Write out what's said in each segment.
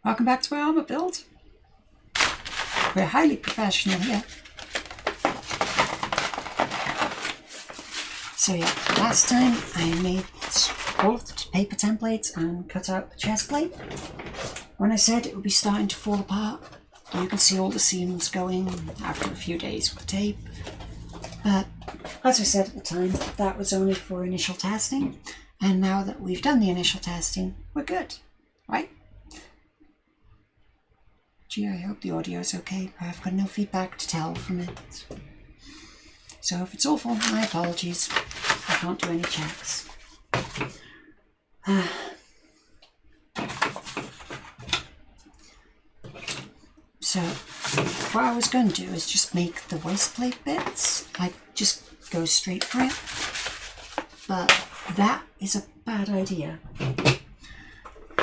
Welcome back to my armor build. We're highly professional here. So yeah, last time I made all of the paper templates and cut out the chest plate. When I said it would be starting to fall apart, you can see all the seams going after a few days with tape. But as I said at the time, that was only for initial testing. And now that we've done the initial testing, we're good, right? Gee, I hope the audio is okay. I've got no feedback to tell from it. So if it's awful, my apologies. I can't do any checks. So what I was going to do is just make the waist plate bits, like just go straight for it. But that is a bad idea.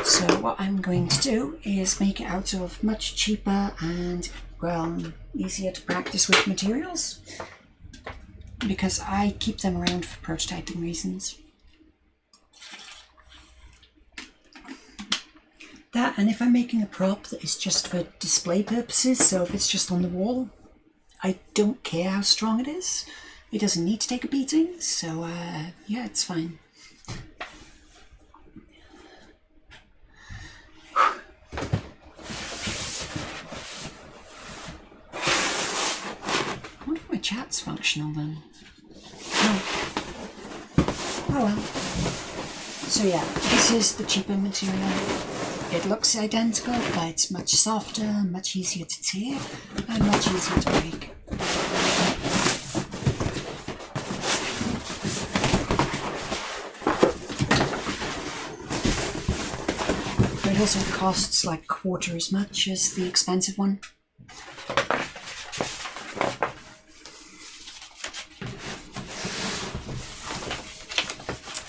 So what I'm going to do is make it out of much cheaper and, well, easier to practice with materials, because I keep them around for prototyping reasons. That, and if I'm making a prop that is just for display purposes, so if it's just on the wall, I don't care how strong it is. It doesn't need to take a beating, so yeah, it's fine. I wonder if my chat's functional then. Oh well. So yeah, this is the cheaper material. It looks identical, but it's much softer, much easier to tear, and much easier to break. It also costs like quarter as much as the expensive one.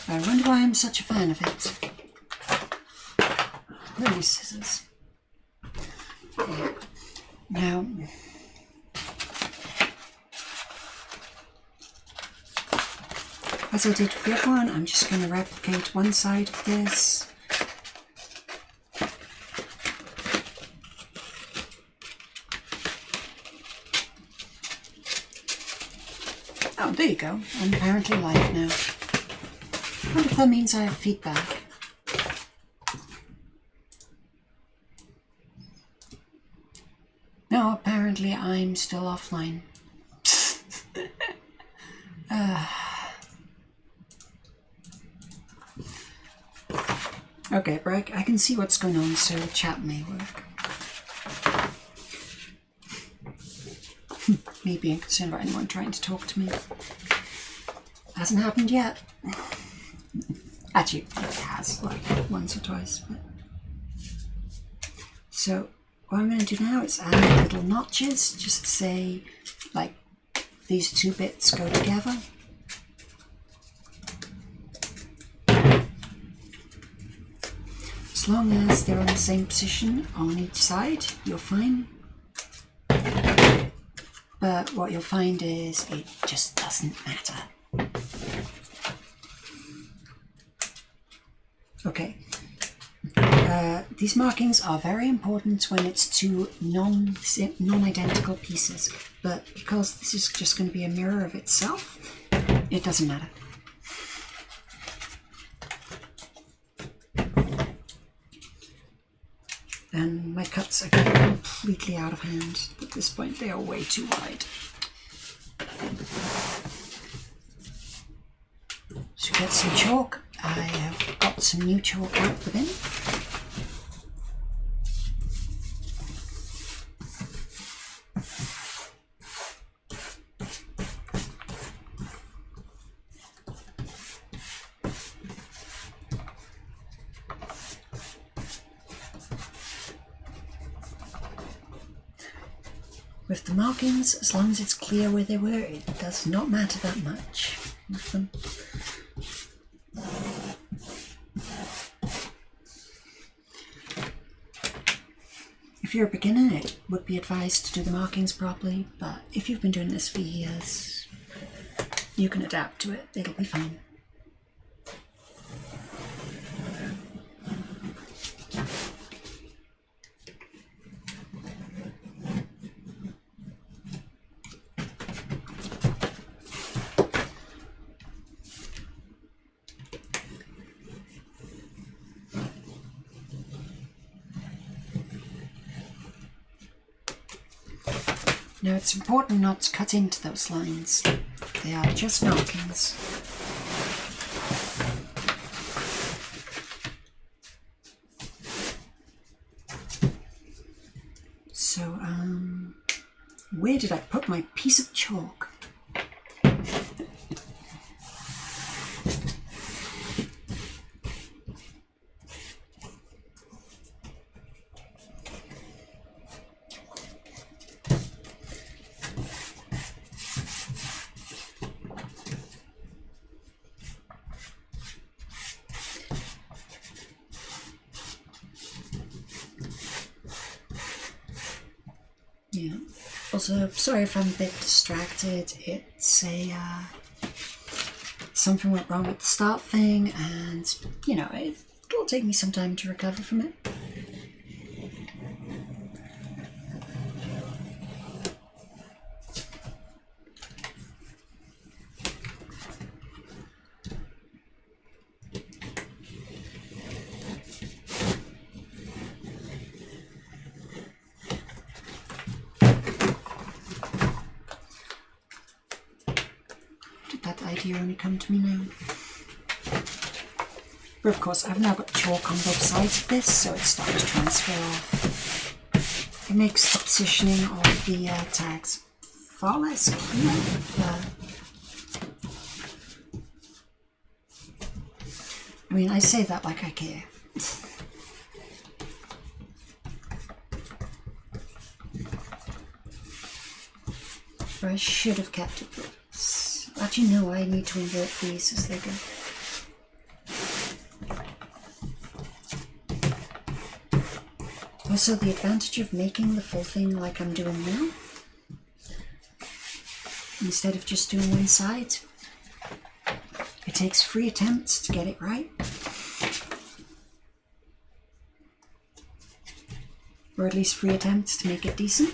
I wonder why I'm such a fan of it. Really, scissors. Yeah. Now, as I did with the other one, I'm just going to replicate one side of this. Oh, there you go. I'm apparently live now. I wonder if that means I have feedback. No, apparently I'm still offline. Okay, but I can see what's going on, so chat may work. Me being concerned about anyone trying to talk to me. Hasn't happened yet. Actually, it has, like once or twice. But... So what I'm going to do now is add little notches, just to say, like, these two bits go together. As long as they're on the same position on each side, you're fine. But what you'll find is it just doesn't matter. Okay. These markings are very important when it's two non-identical pieces, but because this is just going to be a mirror of itself, it doesn't matter. And my cuts are getting completely out of hand. At this point, they are way too wide. So get some chalk. I have got some new chalk out within. With the markings, as long as it's clear where they were, it does not matter that much with them. If you're a beginner, it would be advised to do the markings properly, but if you've been doing this for years, you can adapt to it. It'll be fine. Now it's important not to cut into those lines. They are just markings. So, where did I put my piece of chalk? Yeah. Also, sorry if I'm a bit distracted. It's a something went wrong at the start thing, and you know it'll take me some time to recover from it. That idea only come to me now. But of course, I've now got chalk on both sides of this, so it's starting to transfer off. It makes the positioning of the tags far less clear. I mean, I say that like I care. Or I should have kept it. Actually, no, I need to invert these as they go. Also, the advantage of making the full thing like I'm doing now, instead of just doing one side, it takes 3 attempts to get it right. Or at least 3 attempts to make it decent.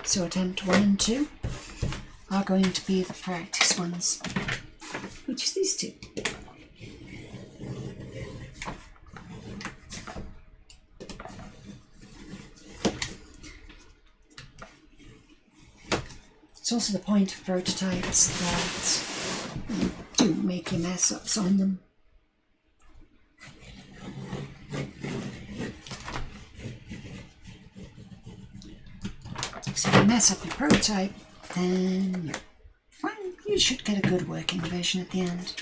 So attempt 1 and 2 are going to be the practice ones, which is these 2. It's also the point of prototypes that you do make your mess ups on them. So if you mess up your prototype, then you're fine. You should get a good working version at the end.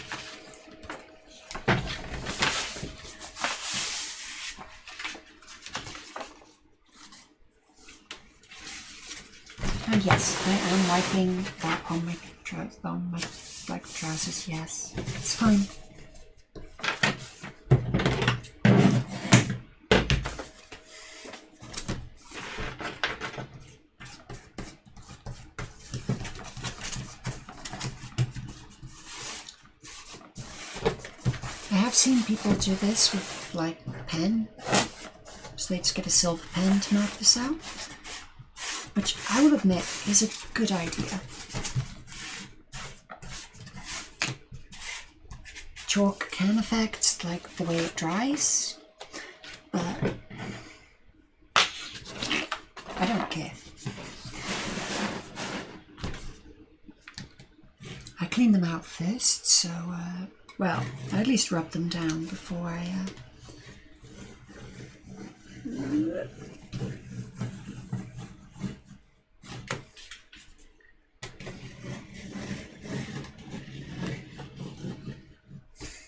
And yes, I am wiping that on my trousers. Yes, it's fine. I've seen people do this with like a pen, so they just get a silver pen to mark this out, which I will admit is a good idea. Chalk can affect like the way it dries, but I don't care. I clean them out first, so well, I at least rub them down before I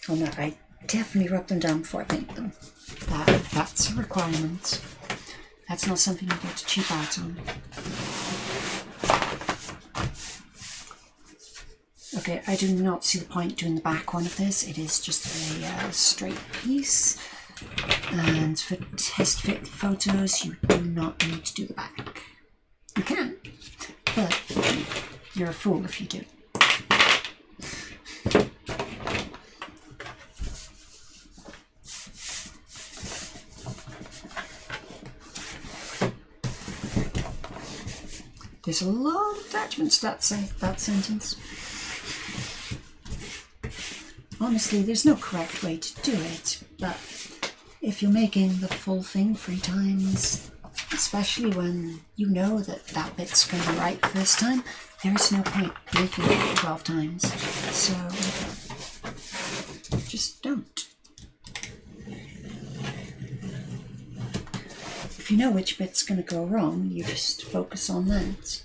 oh no, I definitely rub them down before I paint them. That's a requirement. That's not something you get to cheap out on. Okay, I do not see the point doing the back one of this. It is just a straight piece. And for test fit photos, you do not need to do the back. You can, but you're a fool if you do. There's a lot of attachments to that sentence. Honestly, there's no correct way to do it, but if you're making the full thing 3 times, especially when you know that that bit's going to be right first time. There is no point making it 12 times, so just don't. If you know which bit's going to go wrong, you just focus on that.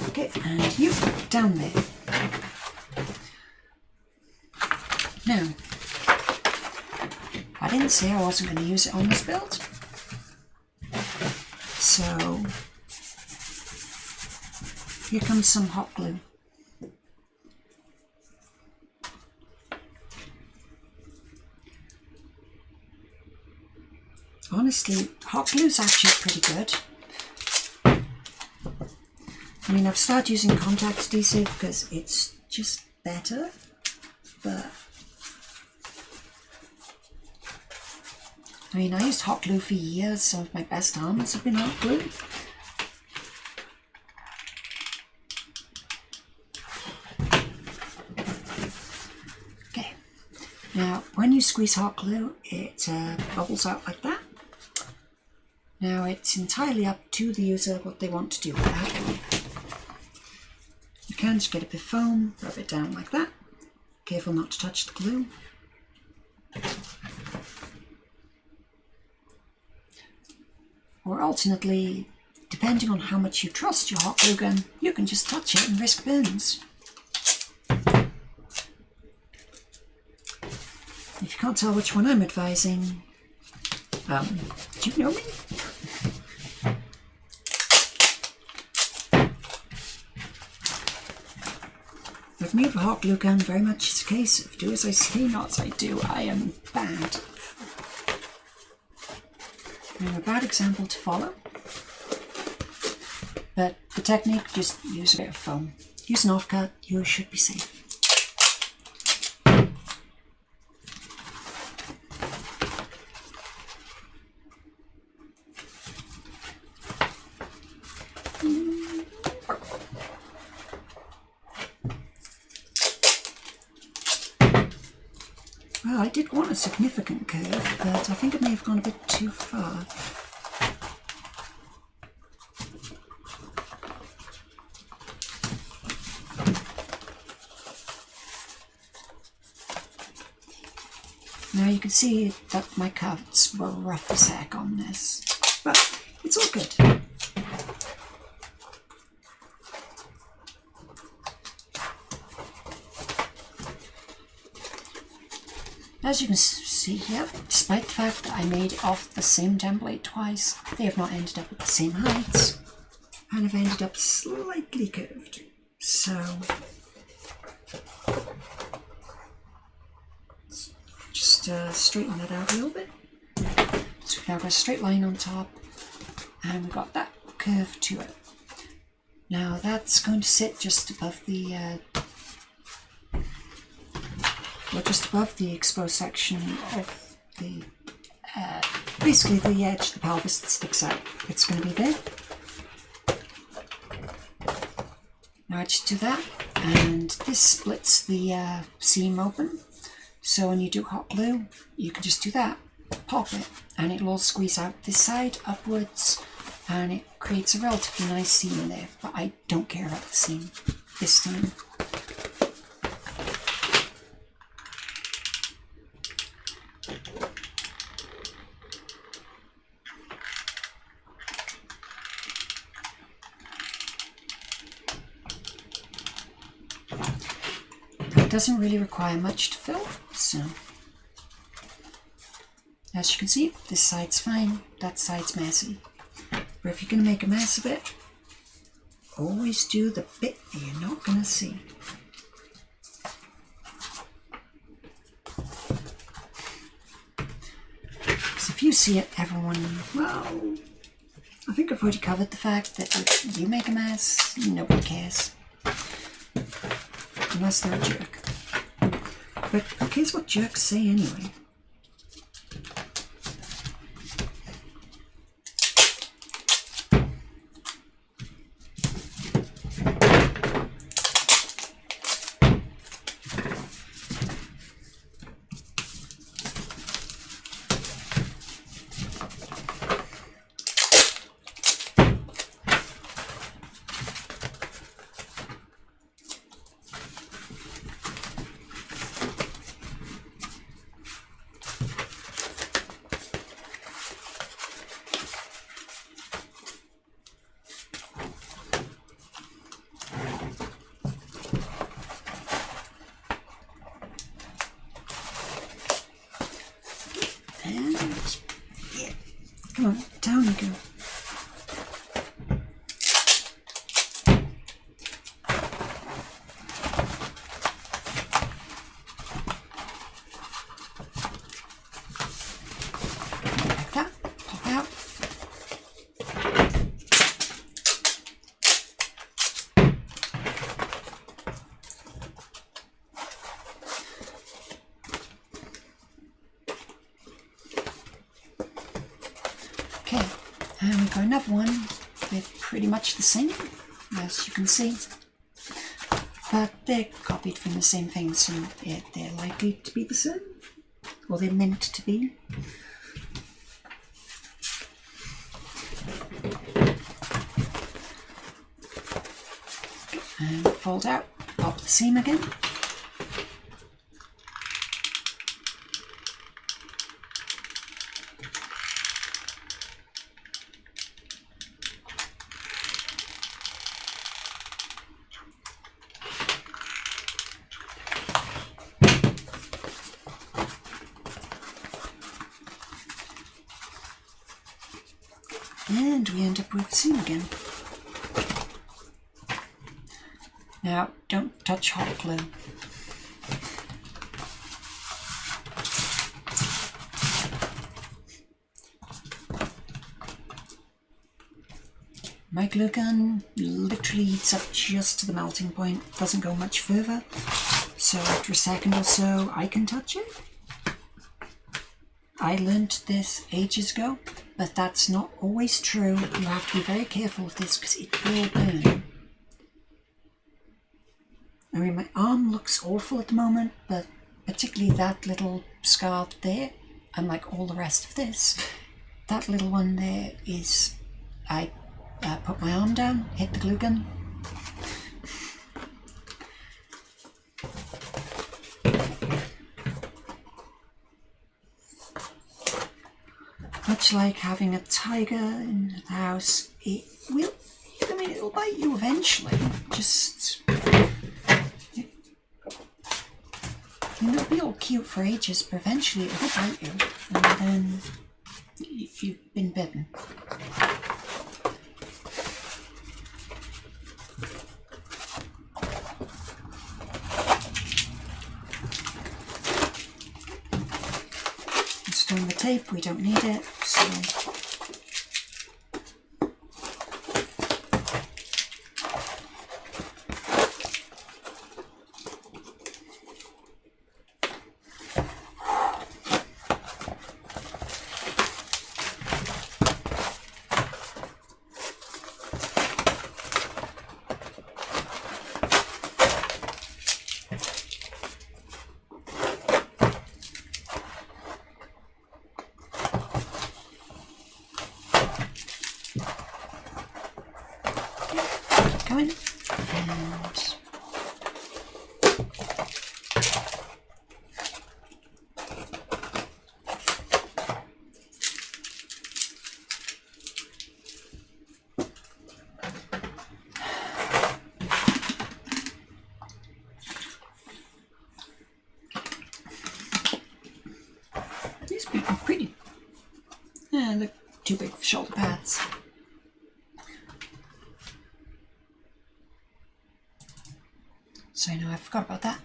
Okay, and you, down there. Now, I didn't say I wasn't going to use it on this build, so here comes some hot glue. Honestly, hot glue is actually pretty good. I mean, I've started using contact adhesive because it's just better, but I mean, I used hot glue for years. Some of my best armors have been hot glue. Okay, now when you squeeze hot glue, it bubbles out like that. Now it's entirely up to the user what they want to do with that. You can just get a bit of foam, rub it down like that. Careful not to touch the glue. Or alternately, depending on how much you trust your hot glue gun, you can just touch it and risk burns. If you can't tell which one I'm advising, do you know me? With me, with a hot glue gun, very much it's a case of do as I say, not as I do. I am bad. I'm a bad example to follow. But the technique, just use a bit of foam. Use an offcut, you should be safe. Well, I did want a significant curve, but I think it may have gone a bit too far. Now you can see that my cuts were rough as heck on this, but it's all good. As you can see here, despite the fact that I made it off the same template twice, they have not ended up at the same heights and have ended up slightly curved. So just straighten that out a little bit. So we've now got a straight line on top and we've got that curve to it. Now that's going to sit just above the just above the exposed section of the, basically the edge of the pelvis that sticks out. It's going to be there. Now I just do that, and this splits the seam open. So when you do hot glue, you can just do that, pop it, and it'll all squeeze out this side upwards, and it creates a relatively nice seam in there. But I don't care about the seam this time. It doesn't really require much to fill, so as you can see, this side's fine, that side's messy. But if you're going to make a mess of it, always do the bit that you're not going to see. Because if you see it, everyone, well, I think I've already covered the fact that if you make a mess, nobody cares. Unless they're a jerk. But who cares what jerks say anyway? got another one. They're pretty much the same, as you can see. But they're copied from the same thing, so they're likely to be the same. Or they're meant to be. And fold out, pop the seam again. And we end up with the seam again. Now, don't touch hot glue. My glue gun literally heats up just to the melting point, doesn't go much further, so after a second or so I can touch it. I learned this ages ago, but that's not always true. You have to be very careful with this because it will burn. I mean, my arm looks awful at the moment, but particularly that little scar there, unlike all the rest of this, that little one there is, I put my arm down, hit the glue gun. Much like having a tiger in the house, it will, I mean, it'll bite you eventually. Just, it'll be all cute for ages, but eventually it'll bite you, and then you've been bitten. Installing the tape, we don't need it, so go in, and these people are pretty. Yeah, look, too big for shoulder pads. So no, I forgot about that.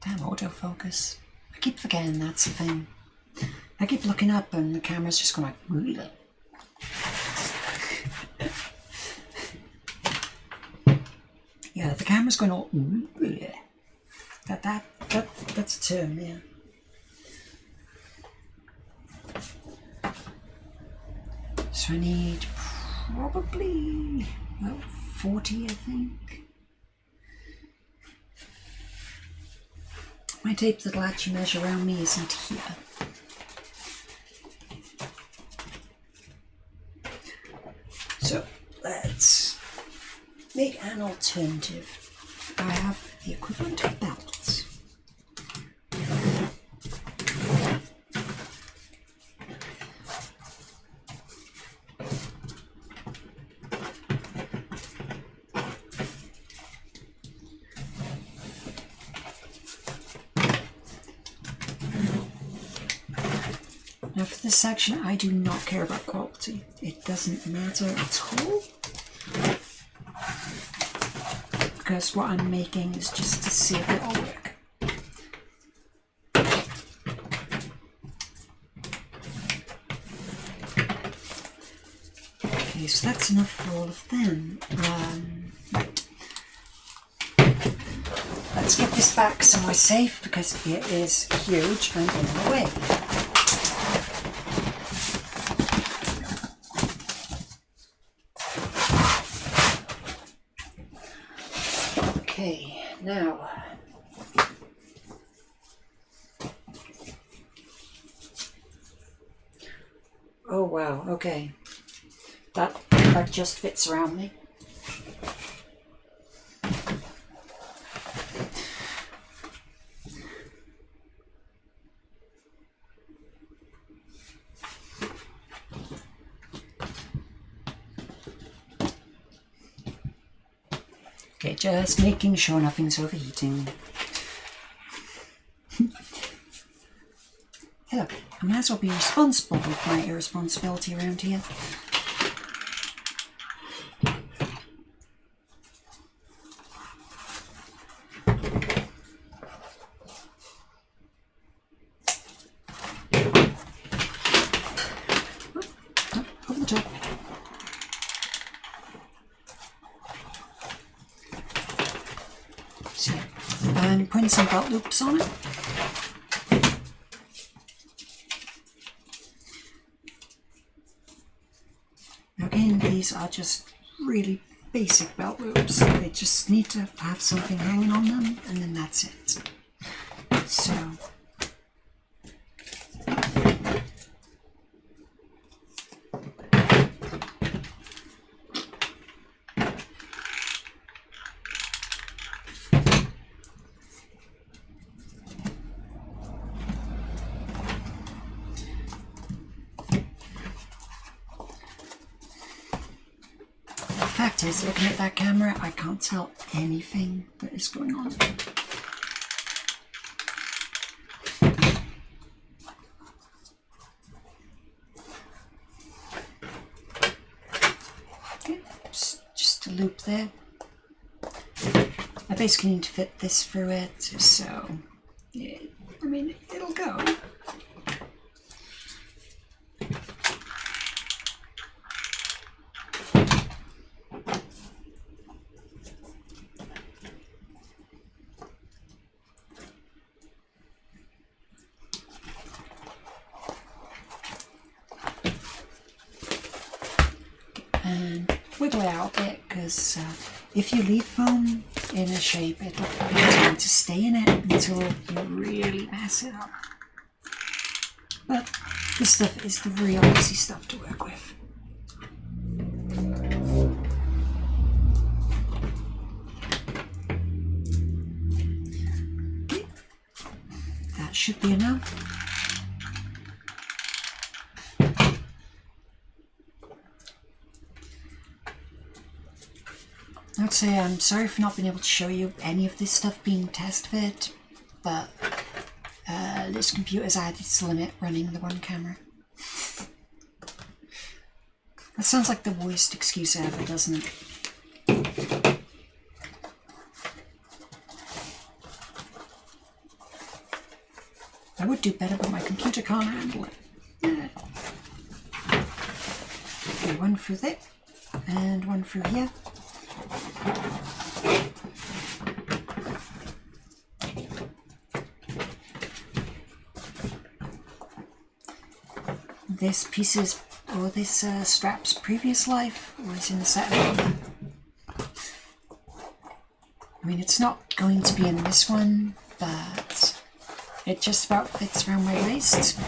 Damn autofocus. I keep forgetting that's the thing. I keep looking up and the camera's just going like... Yeah, the camera's going all... That's a term, yeah. So I need probably about 40, I think. My tape that'll actually measure around me isn't here. So let's make an alternative. I have the equivalent of belts. Now for this section, I do not care about quality. It doesn't matter at all. Because what I'm making is just to see if it'll work. Okay, so that's enough for all of them. Right. let's get this back somewhere safe because it is huge and in the way. Okay, now oh wow, okay. That just fits around me. Okay, just making sure nothing's overheating. Hey look, I might as well be responsible with my irresponsibility around here. Over the top. So, I'm putting some belt loops on it. Again, these are just really basic belt loops. They just need to have something hanging on them, and then that's it. So, the fact is, looking at that camera, I can't tell anything that is going on. Okay, just a loop there. I basically need to fit this through it, so yeah, I mean, it'll go. And wiggle it out a bit, because if you leave foam in a shape, it'll tend to stay in it until you really mess it up. But this stuff is the real easy stuff to work with. Okay. That should be enough. I'd say I'm sorry for not being able to show you any of this stuff being test fit, but this computer's had its limit running the one camera. That sounds like the worst excuse ever, doesn't it? I would do better, but my computer can't handle it. Yeah. Okay, one through there, and one through here. This piece's, or this strap's previous life was in the set. I mean, it's not going to be in this one, but it just about fits around my waist.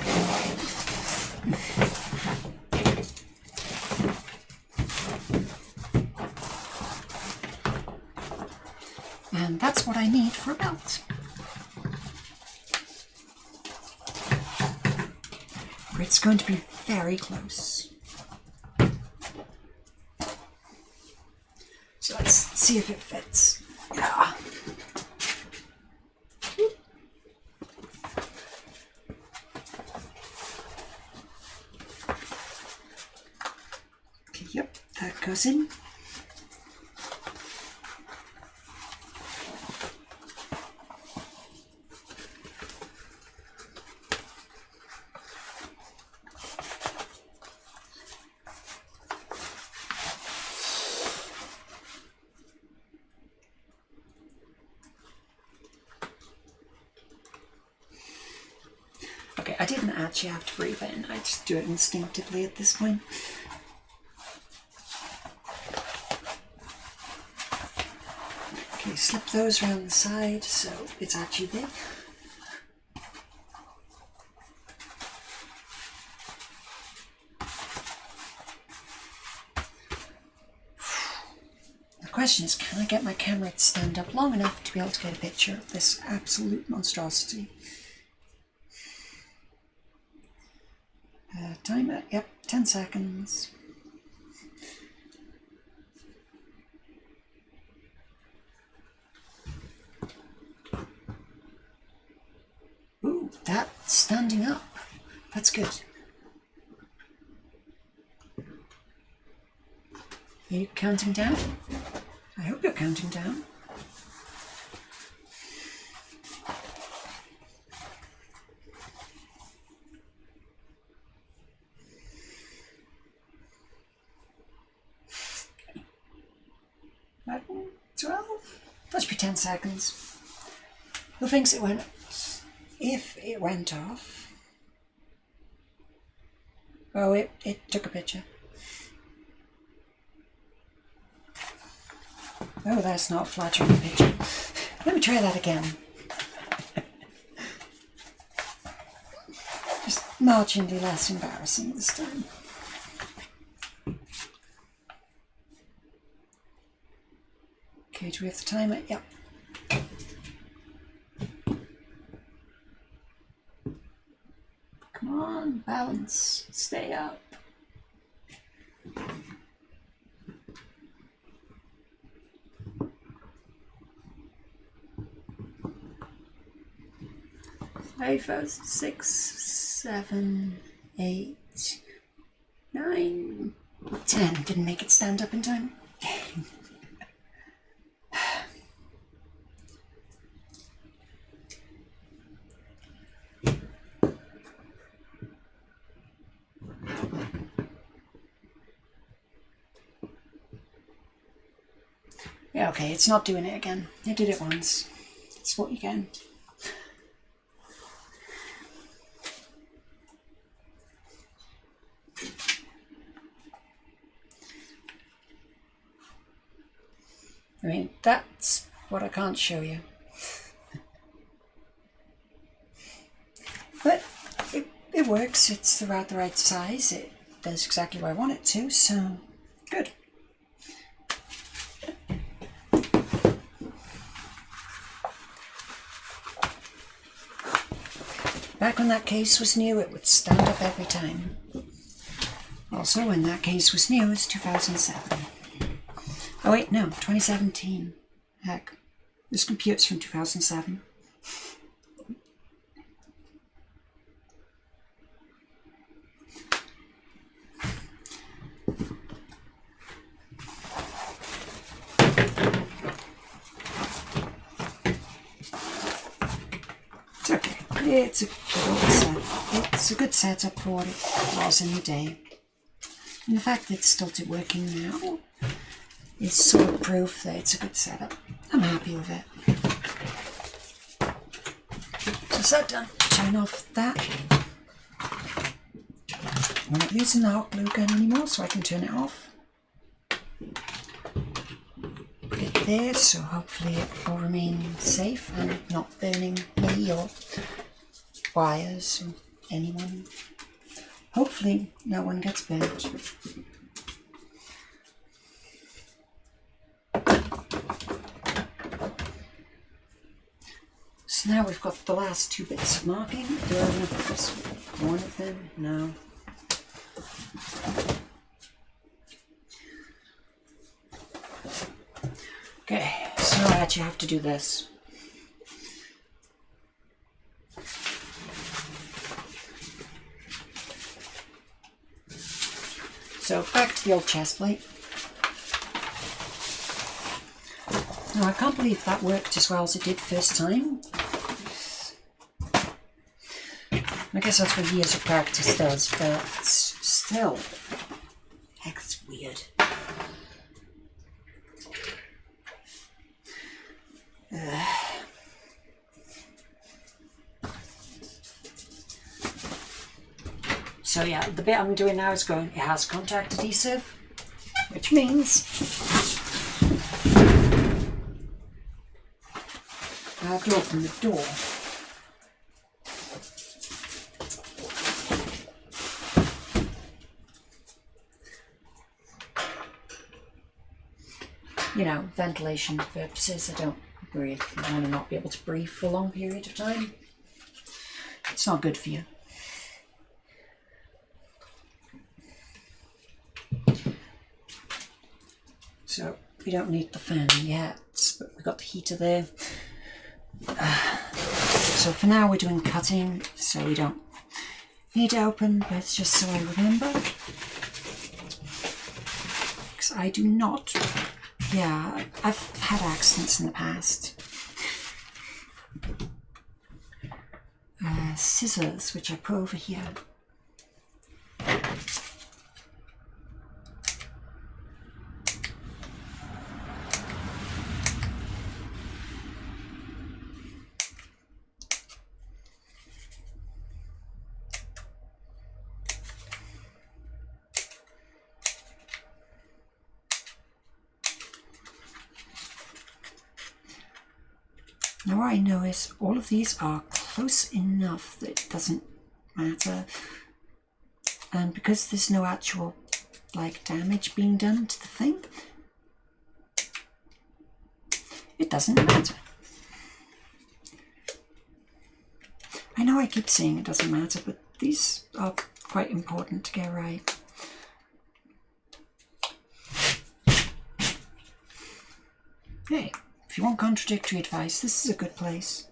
And that's what I need for a belt. It's going to be very close. So let's see if it fits. Yeah. Okay, yep, that goes in. actually have to breathe in. I just do it instinctively at this point. Okay, slip those around the side so it's actually big. The question is, can I get my camera to stand up long enough to be able to get a picture of this absolute monstrosity? Timer, yep, 10 seconds. Ooh, that's standing up. That's good. Are you counting down? I hope you're counting down. Okay. 11, 12. That should be 10 seconds. Who thinks it went? If it went off. Oh, it took a picture. Oh, that's not a flattering picture. Let me try that again. Just marginally less embarrassing this time. Okay, do we have the timer? Yep. Come on, balance. Stay up. Five, 6, 7, 8, 9, 10. Didn't make it stand up in time. Yeah, okay, it's not doing it again. I did it once. It's what you get. I mean, that's what I can't show you. But it works. It's the right size. It does exactly what I want it to, so good. Back when that case was new, it would stand up every time. Also, when that case was new, it was 2007. Oh wait, no, 2017. Heck, this computer's from 2007. It's okay. It's a good old set. It's a good setup for what it was in the day. And the fact that it's still working now is sort of proof that it's a good setup. I'm happy with it. So is that done? Turn off that. I'm not using the hot glue gun anymore, so I can turn it off. Put it there, so hopefully it will remain safe and not burning me or wires or anyone. Hopefully no one gets burnt. So now we've got the last two bits of marking. Do I know if it's one of them? No. Okay, so I actually have to do this. So back to the old chest plate. Now I can't believe that worked as well as it did first time. I guess that's what years of practice does, but still, heck, it's weird. So yeah, the bit I'm doing now is going, it has contact adhesive, which means I have to open the door. You know, ventilation purposes, I don't really want to not be able to breathe for a long period of time. It's not good for you. So we don't need the fan yet, but we've got the heater there. So for now we're doing cutting, so we don't need to open, but it's just so I remember. Because I do not, yeah, I've had accidents in the past. Scissors, which I put over here. Now what I know is all of these are close enough that it doesn't matter, and because there's no actual like damage being done to the thing, it doesn't matter. I know I keep saying it doesn't matter, but these are quite important to get right. Hey, if you want contradictory advice, this is a good place.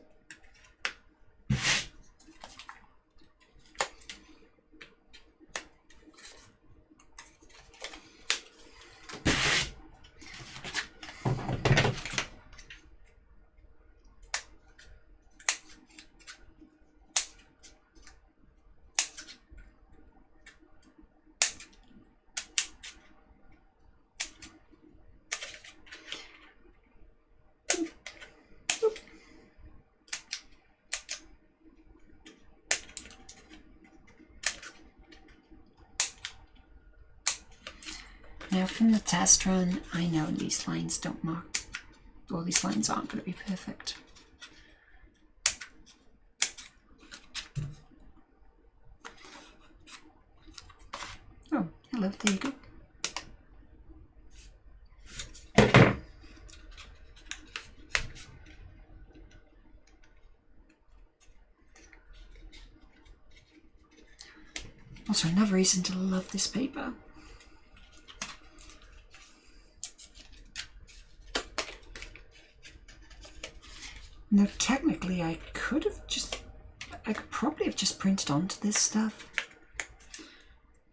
Now from the test run, I know these lines don't mark, or these lines aren't going to be perfect. Oh, hello, there you go. Also, another reason to love this paper. Now, technically, I could probably have just printed onto this stuff.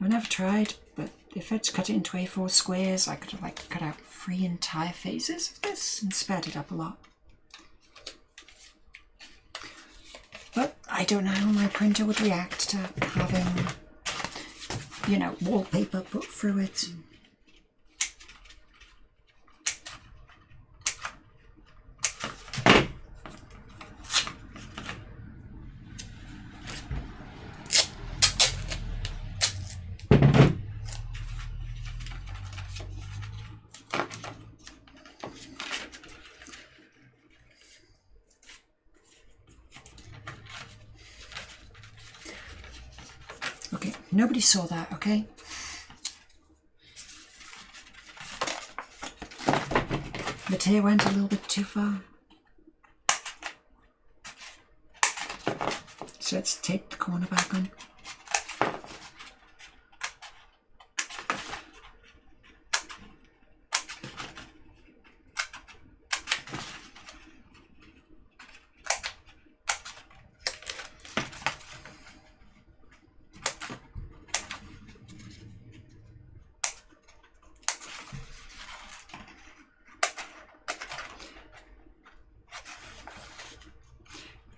I've never tried, but if I'd cut it into A4 squares, I could have like cut out 3 entire phases of this and sped it up a lot. But I don't know how my printer would react to having, you know, wallpaper put through it. Okay, nobody saw that, okay? The tear went a little bit too far. So let's tape the corner back on.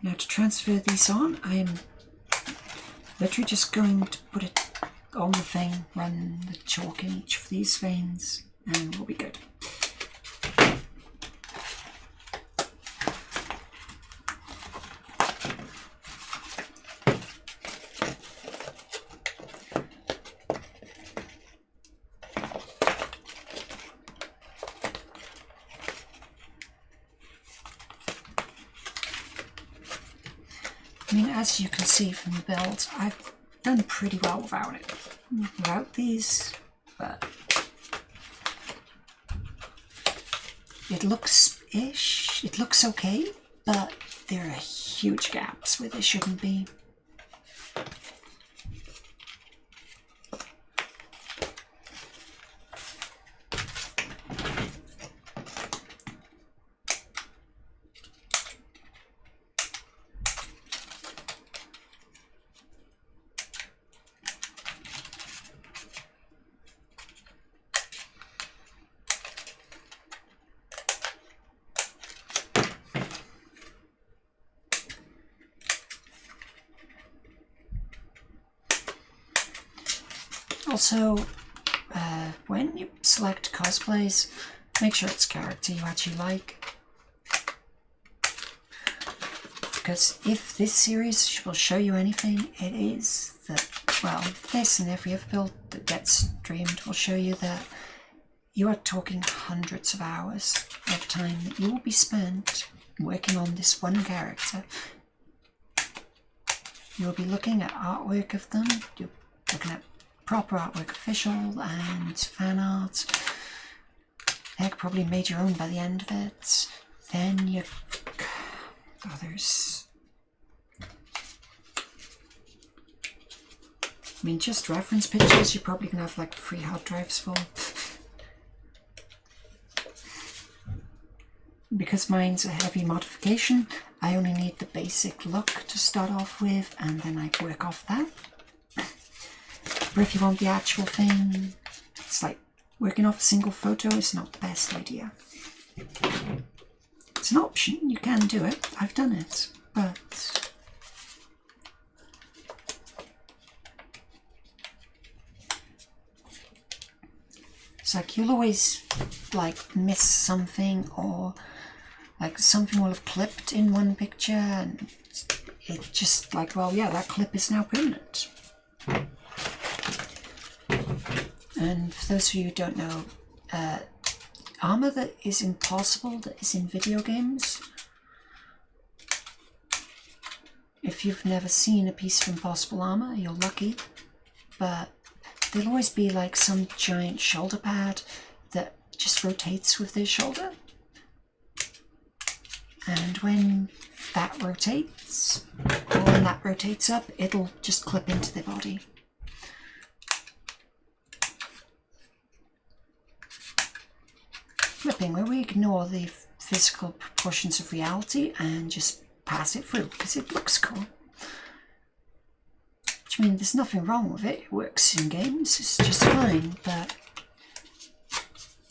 Now to transfer these on, I'm literally just going to put it on the thing, run the chalk in each of these veins, and we'll be good. as you can see from the build, I've done pretty well without it. Without these, but it looks-ish. It looks okay, but there are huge gaps where there shouldn't be. Also, when you select cosplays, make sure it's a character you actually like. Because if this series will show you anything, it is that, well, this and every other build that gets streamed will show you that you are talking hundreds of hours of time that you will be spent working on this one character. You'll be looking at artwork of them, you're looking at proper artwork, official and fan art. Heck, probably made your own by the end of it. Then you... Oh, there's... I mean, just reference pictures, you're probably going to have like 3 hard drives full. Because mine's a heavy modification, I only need the basic look to start off with, and then I work off that. But if you want the actual thing, it's like working off a single photo is not the best idea. It's an option, you can do it, I've done it, but it's like you'll always like miss something, or like something will have clipped in one picture and it just like, well, yeah, that clip is now permanent. And for those of you who don't know, armor that is impossible, that is in video games, if you've never seen a piece of impossible armor, you're lucky, but there'll always be like some giant shoulder pad that just rotates with their shoulder. And when that rotates, or when that rotates up, it'll just clip into their body. Flipping, where we ignore the physical proportions of reality and just pass it through because it looks cool. Which, I mean, there's nothing wrong with it. It works in games, it's just fine. But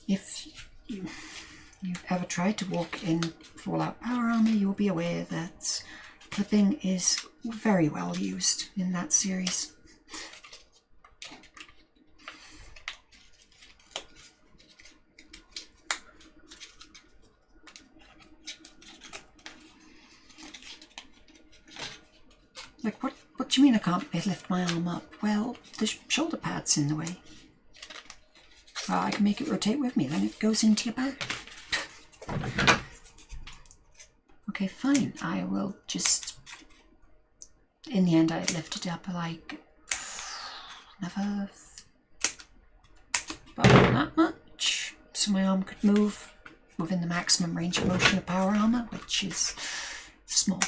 if you've ever tried to walk in Fallout Power Armor, you'll be aware that clipping is very well used in that series. Like, what do you mean I can't lift my arm up? Well, the shoulder pad's in the way. Well, I can make it rotate with me, then it goes into your back. Okay, fine. I will just... In the end, I lifted it up like... never... about that much. So my arm could move within the maximum range of motion of power armor, which is small.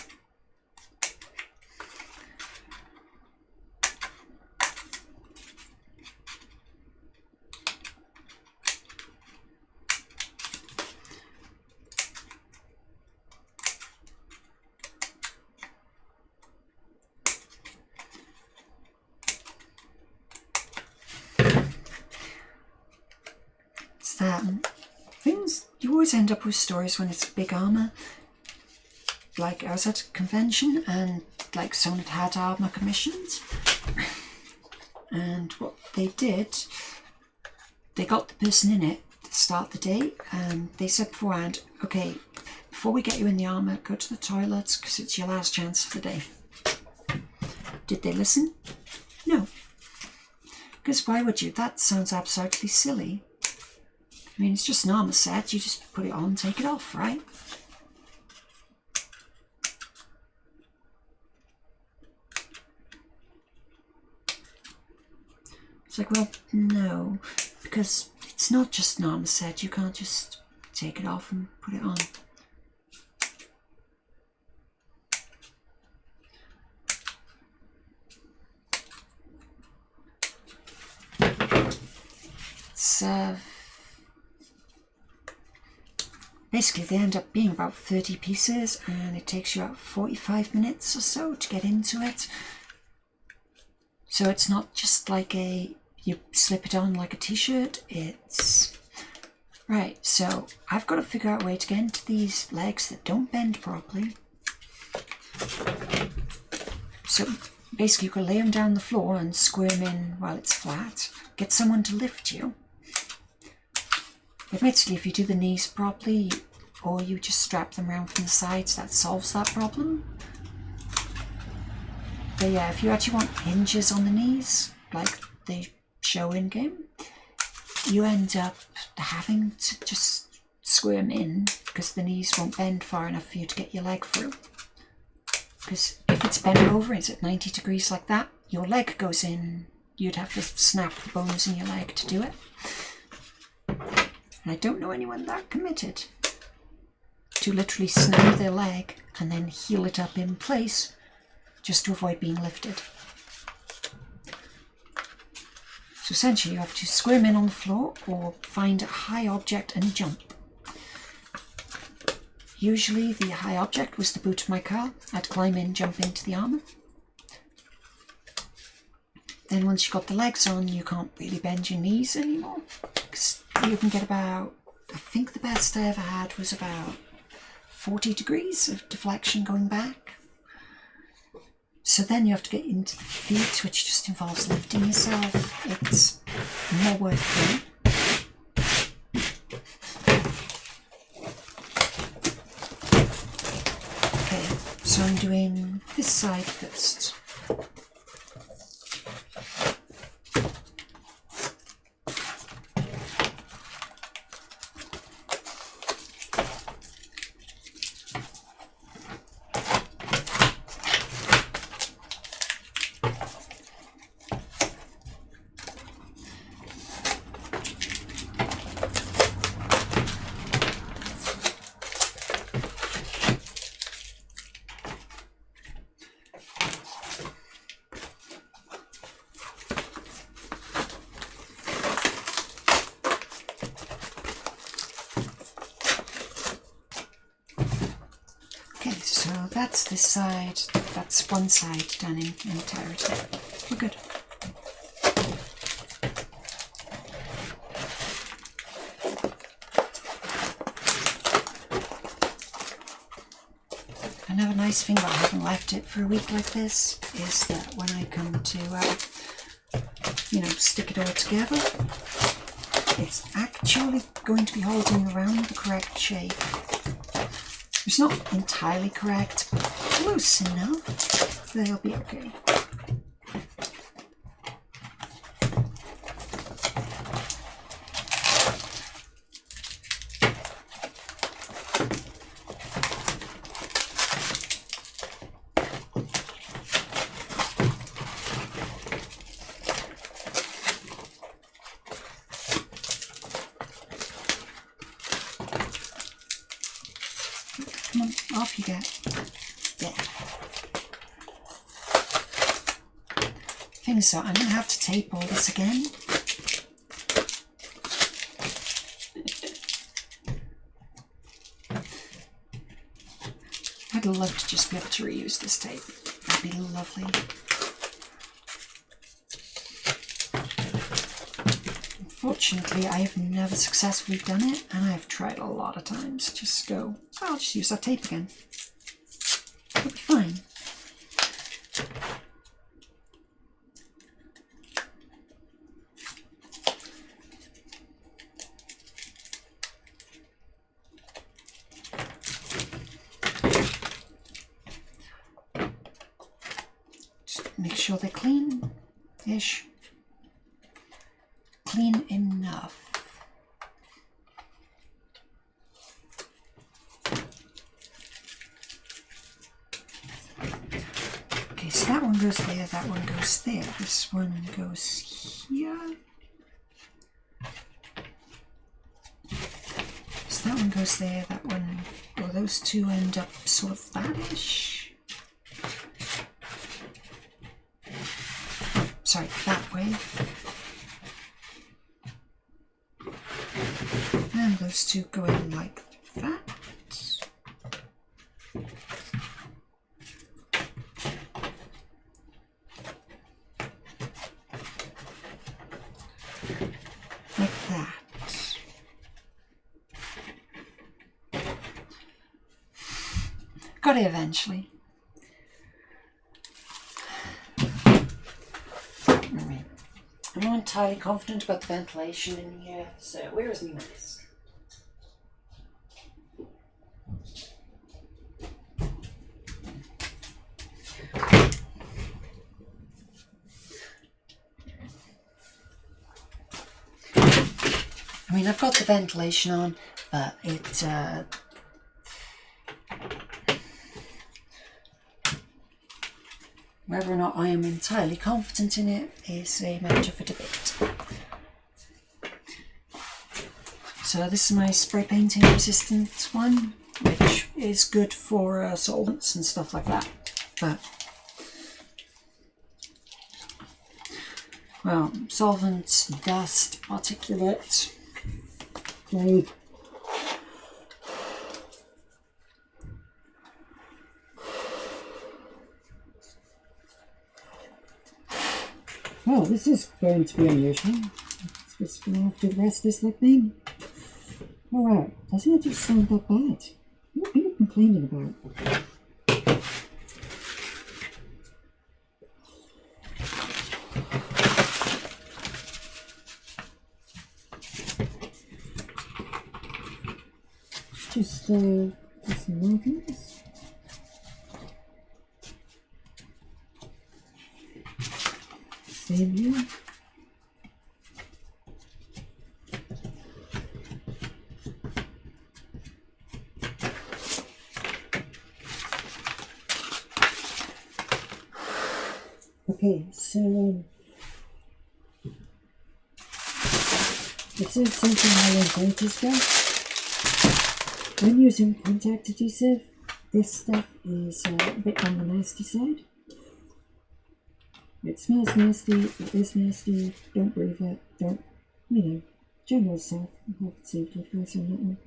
Things, you always end up with stories when it's big armor. Like, I was at a convention and like someone had armor commissioned, and what they did, they got the person in it to start the day, and they said beforehand, okay, before we get you in the armor, go to the toilets because it's your last chance for the day. Did they listen? No. Because why would you? That sounds absolutely silly. I mean, it's just an armor set, you just put it on, take it off, right? like, well, no, because it's not just an armor set. You can't just take it off and put it on. It's basically they end up being about 30 pieces, and it takes you about 45 minutes or so to get into it. So it's not just like you slip it on like a t-shirt. It's right. So I've got to figure out a way to get into these legs that don't bend properly. So basically you can lay them down on the floor and square them in while it's flat. Get someone to lift you. Admittedly, if you do the knees properly, or you just strap them around from the sides, that solves that problem. But yeah, if you actually want hinges on the knees, like they show in game, you end up having to just square them in because the knees won't bend far enough for you to get your leg through. Because if it's bent over, it's at 90 degrees like that, your leg goes in, you'd have to snap the bones in your leg to do it. And I don't know anyone that committed to literally snap their leg and then heel it up in place just to avoid being lifted. So essentially you have to square them in on the floor or find a high object and jump. Usually the high object was the boot of my car. I'd climb in, jump into the armour. Then once you've got the legs on, you can't really bend your knees anymore. Because you can get about, I think the best I ever had was about 40 degrees of deflection going back. So then you have to get into the feet, which just involves lifting yourself. It's more worth doing. Okay, so I'm doing this side first. So that's this side, that's one side done in entirety. We're good. Another nice thing about having left it for a week like this is that when I come to, stick it all together, it's actually going to be holding around the correct shape. It's not entirely correct, but close enough. They'll be okay. Come on, off you get. There. Thing is, so I'm going to have to tape all this again. I'd love to just be able to reuse this tape. That'd be lovely. Unfortunately, I have never successfully done it, and I've tried a lot of times. Just go, I'll just use that tape again. It'll be fine. Just make sure they're clean-ish. Clean enough. Okay, so that one goes there, that one goes there, this one goes here. So that one goes there, that one, well, those two end up sort of that-ish. Sorry, that way. And those two go in like that. Like that. Got it eventually. I'm not entirely confident about the ventilation in here, so where is my mask? I mean, I've got the ventilation on, but it whether or not I am entirely confident in it is a matter for debate. So this is my spray painting resistant one, which is good for solvents and stuff like that. But, well, solvents, dust, particulate, clay. Well, this is going to be unusual. It's just going to have to do the rest of this like me. Oh wow, doesn't it just sound that bad? What are people complaining about? Just some markings. Same here. Okay, so this is something I learned ages ago. When using contact adhesive, this stuff is a bit on the nasty side. It smells nasty, it is nasty, don't breathe it, don't, you know, general stuff. Health and safety advice on that one.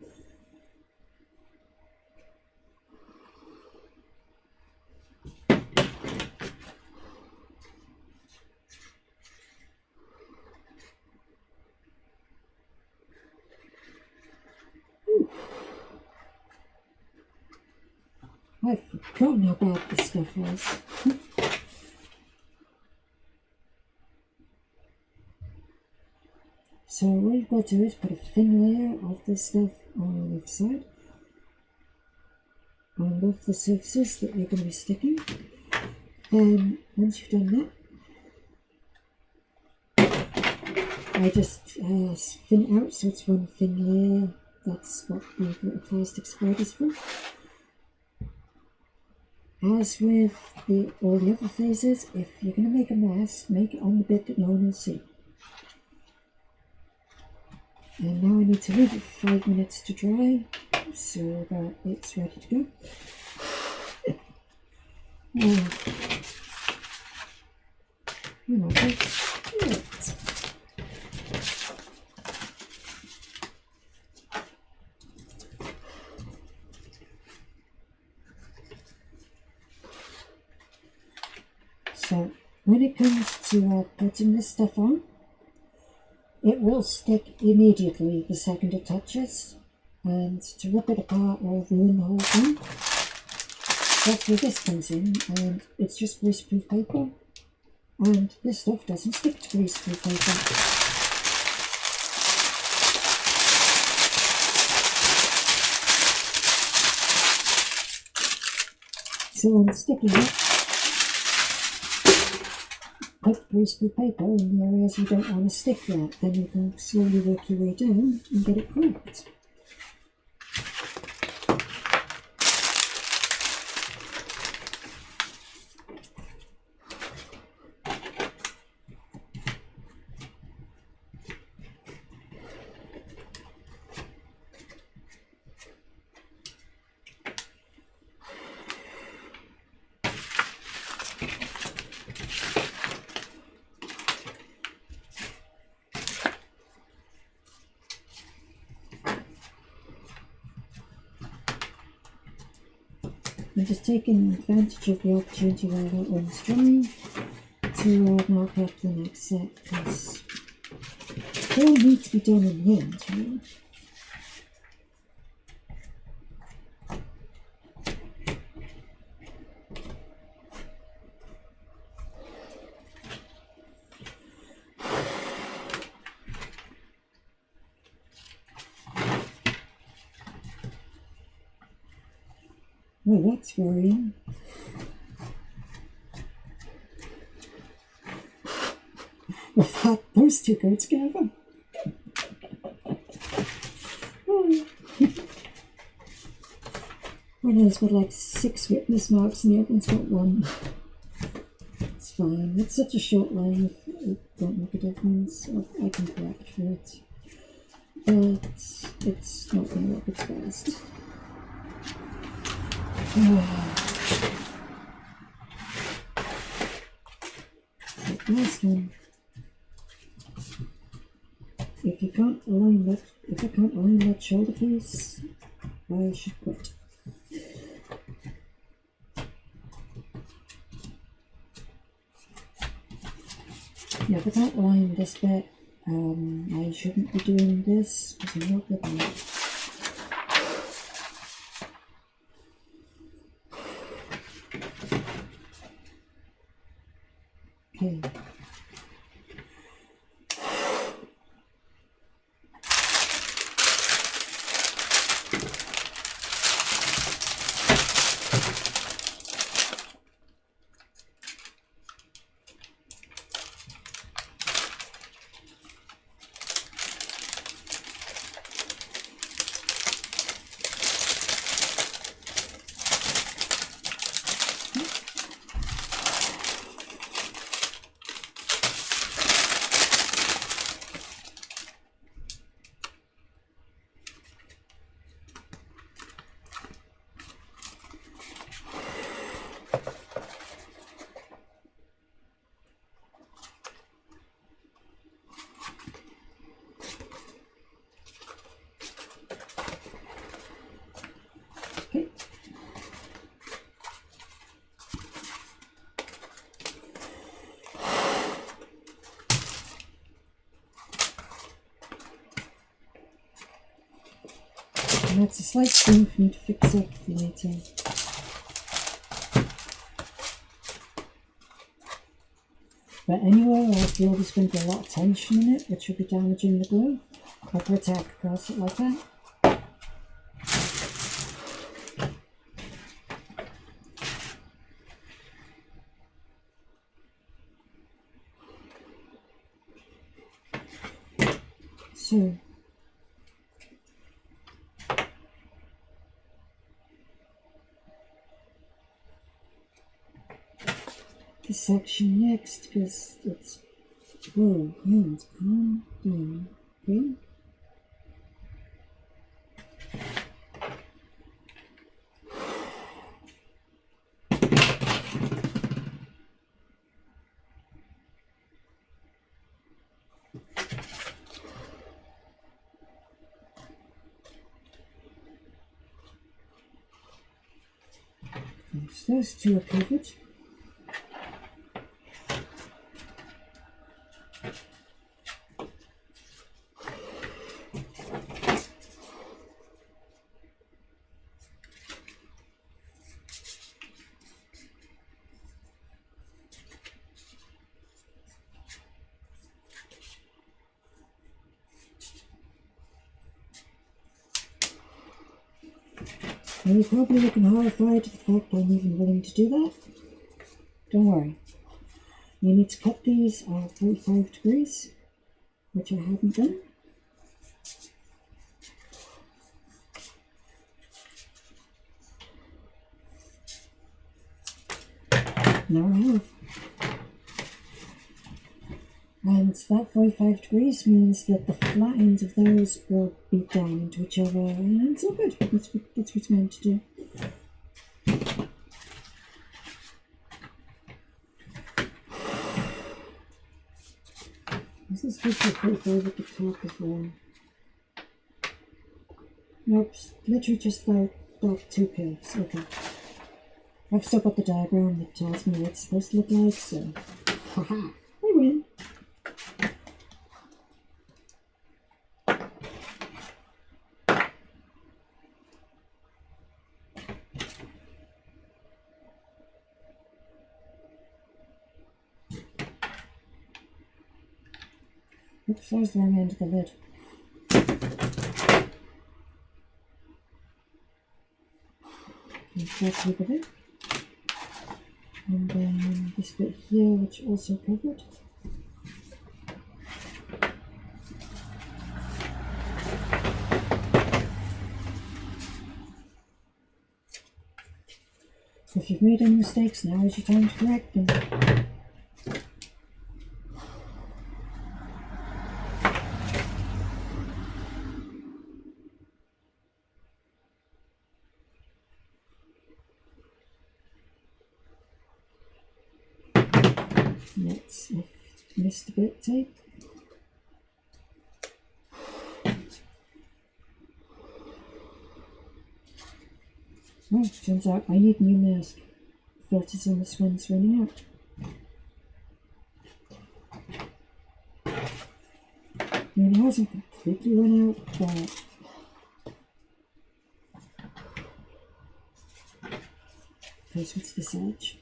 I've forgotten how bad this stuff was. So what you've got to do is put a thin layer of this stuff on the left side, on both the surfaces that you're going to be sticking. Then once you've done that, I just thin it out so it's one thin layer. That's what the little plastic spread is for. As with all the other phases, if you're going to make a mask, make it on the bit that no one will see. And now I need to leave it for 5 minutes to dry, so that it's ready to go. So when it comes to putting this stuff on, it will stick immediately the second it touches, and to rip it apart will ruin the whole thing. That's where this comes in, and it's just greaseproof paper, and this stuff doesn't stick to greaseproof paper. So I'm sticking it. Put greaseproof paper in the areas you don't want to stick that, then you can slowly work your way down and get it cracked. I'm just taking advantage of the opportunity while that one's drying to mark up the next set, because they all need to be done in the end, you know. Well, that's worrying. Well, those two go together. Oh. One has got like 6 witness marks and the other one's got 1. It's fine. It's such a short line, it won't make a difference. I can correct for it. But it's not going to work its best. Last one. If I can't align that shoulder piece, I should quit. Yeah, if I can't align this bit, I shouldn't be doing this because I'm not good at it. Okay. And that's a slight thing for me to fix up later. But anyway, I feel there's going to be a lot of tension in it, which will be damaging the glue. I'll put a tack across it like that. So, this section next, because it's, whoa, hands, calm down, okay? So those two are covered. Now you're probably looking horrified at the fact I'm even willing to do that. Don't worry. You need to cut these at 45 degrees, which I haven't done. Now I have. And that 45 degrees means that the flat ends of those will beat down into each other, and it's all good. That's what it's meant to do. This is supposed to be 45 at the top before. Nope, literally just that 2 curves. Okay. I've still got the diagram that tells me what it's supposed to look like, so haha, I win. Oops, that was the wrong end of the lid. That's look of it. And then this bit here, which also covered. If you've made any mistakes, now is your time to correct them. Let's missed a bit tape. Oh, turns out I need a new mask. Filters on this one's running out. I mean, it hasn't completely run out, but okay, so what's this edge?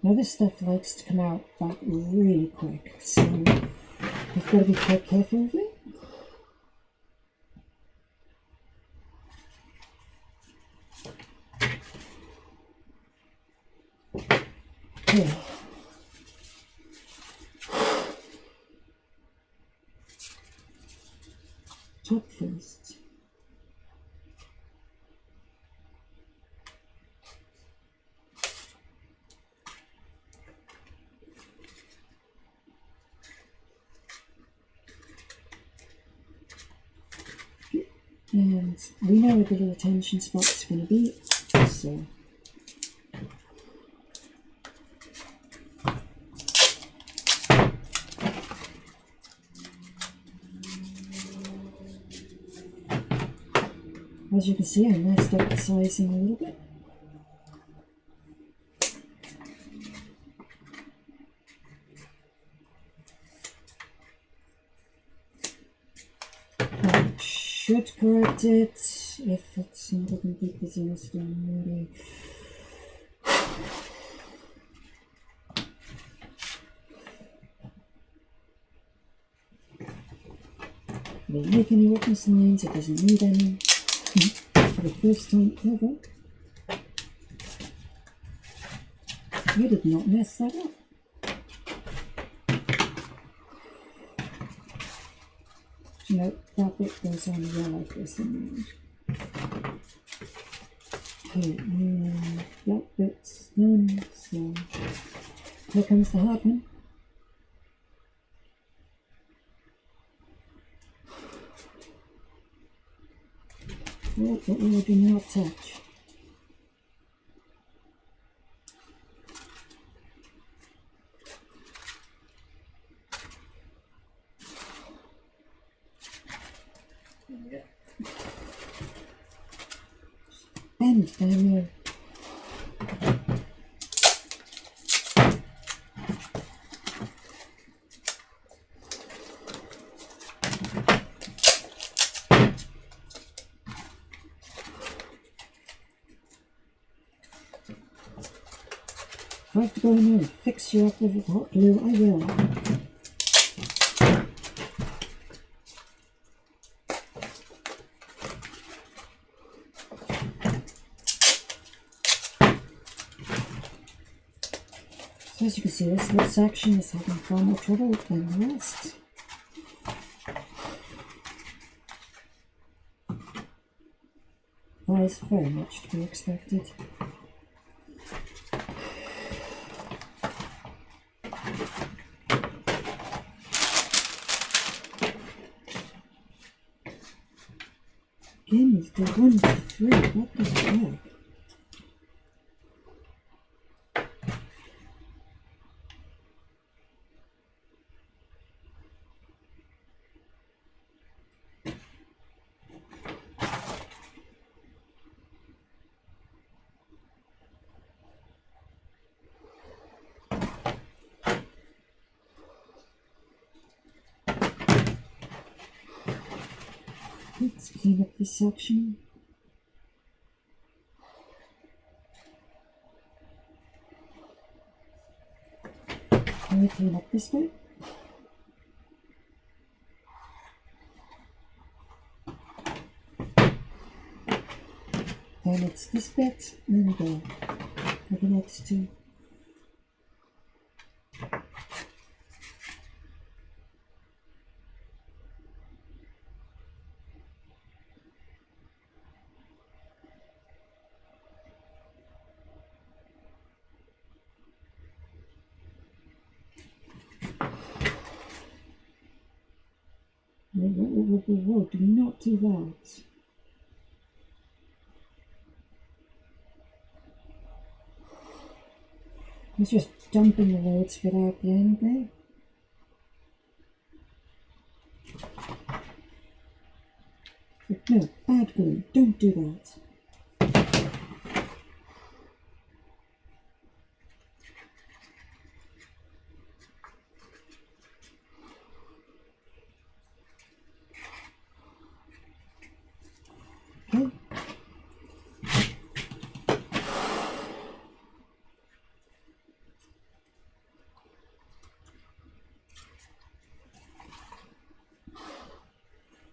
Now this stuff likes to come out back really quick, so I've got to be quite careful of it. Okay. Top first. And we know where the little tension spot's going to be, so as you can see, I messed up the sizing a little bit. Should correct it if it's not a complete disaster already. I didn't make any witness lines, it doesn't need any. For the first time ever, I did not mess that up. You know, that bit goes on well like this in the end. Okay, and that bit's done, so here comes the hard one. Well, but we will do not touch. Bend down here. If I have to go in there and fix you up with hot glue, I will. So as you can see, this little section is having far more trouble than the rest. That is very much to be expected. Again, we've got 1 to 3. What the heck? clean up this section. Can we clean up this bit? Then it's this bit and for the next two. Whoa, do not do that. I was just dumping the loads fit out the end there. But no, bad glue, don't do that. Okay.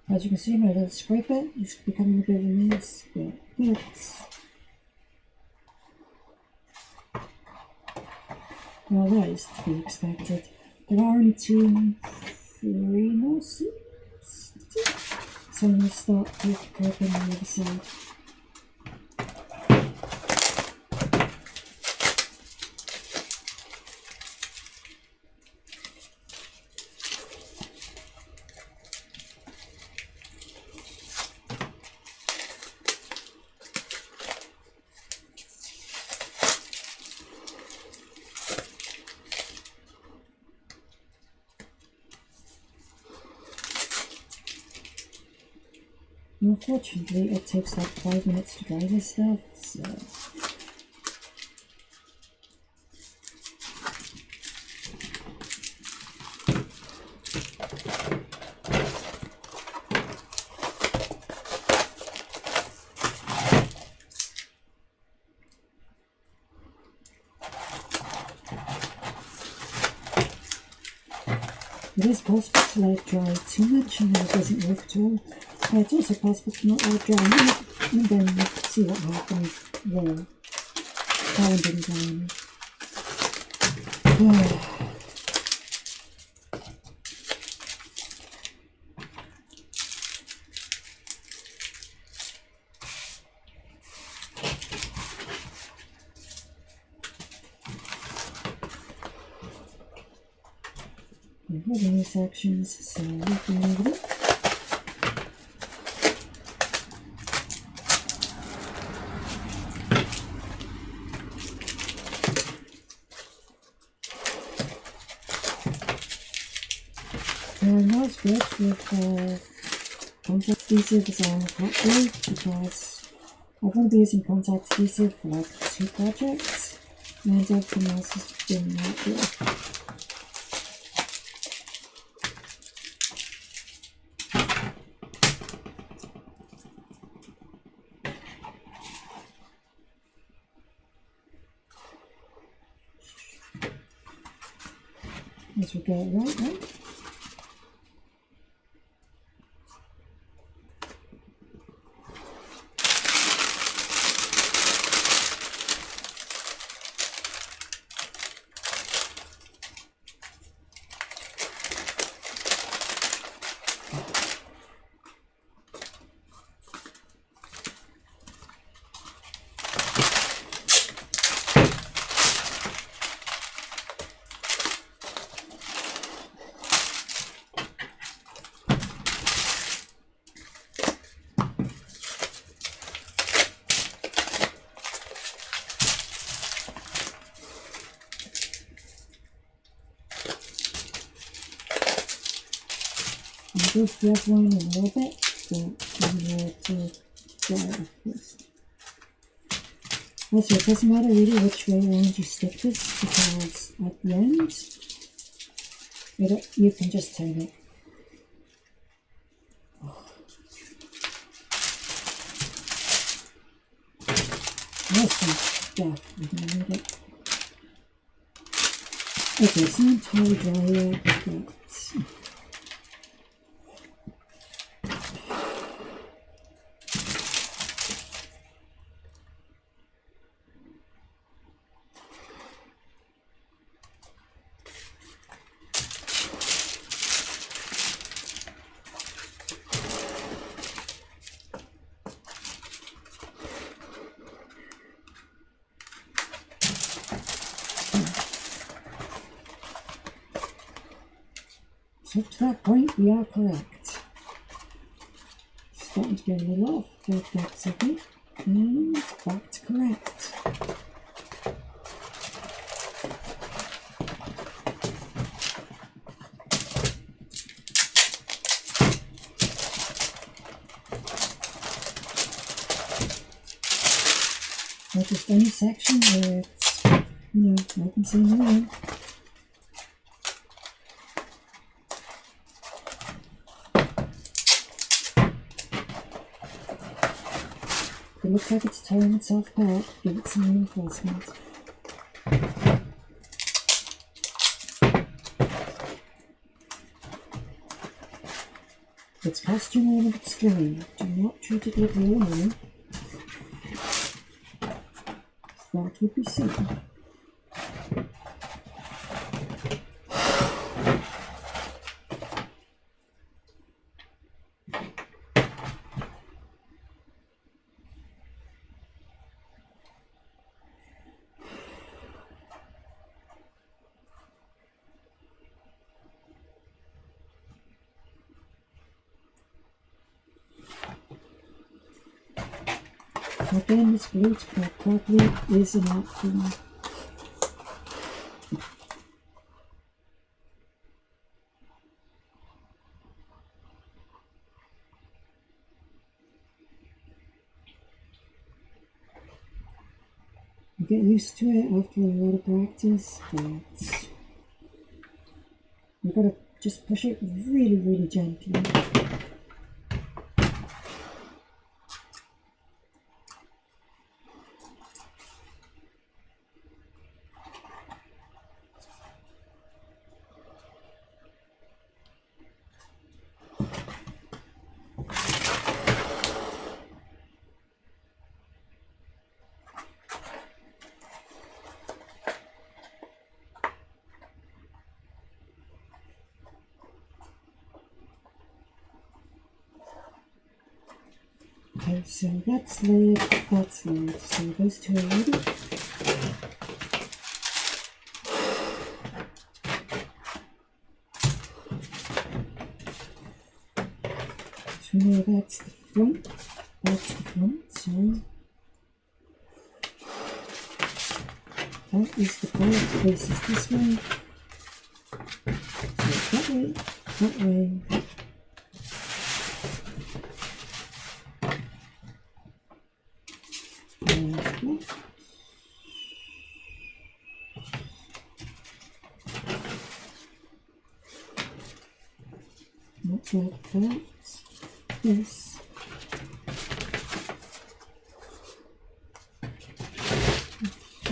As you can see, my little scraper is becoming a bit of a mess, but well, that is to be expected. There are only 3 more seats, so I'm going to start clipping on the other side. Unfortunately, it takes like 5 minutes to dry this stuff, so... It is possible to let it dry too much and then it doesn't work at all. But it's also possible to not let it dry and then you can see what happens there. That one didn't dry enough. We're having new sections, so we can move it. And that's good with contact adhesive on hot glue because I'm going to be using contact adhesive for like 2 projects and everything else has been hot glue. As we go right. I'll do the other one in a little bit, but I'm going to dry it off first. Also, it doesn't matter really which way around you stick this, because at the end, you can just turn it. Yes, I'm definitely going to need it. Okay, it's not entirely dry yet, but so up to that point, we are correct. Starting to get a little off, but that's okay. And back to correct. Not just any section where it's, I can see no one. If it looks like it's tearing itself apart, give it some reinforcement. It's costume and it's dry. Do not treat it like raw money. That would be silly. Again, this glue to cut properly is an art form. You get used to it after a lot of practice, but you've got to just push it really, really gently. Okay, so that's layered, so those two are ready. So now that's the front, so that is the part that faces this way. So that way, that way. Not like that. Yes.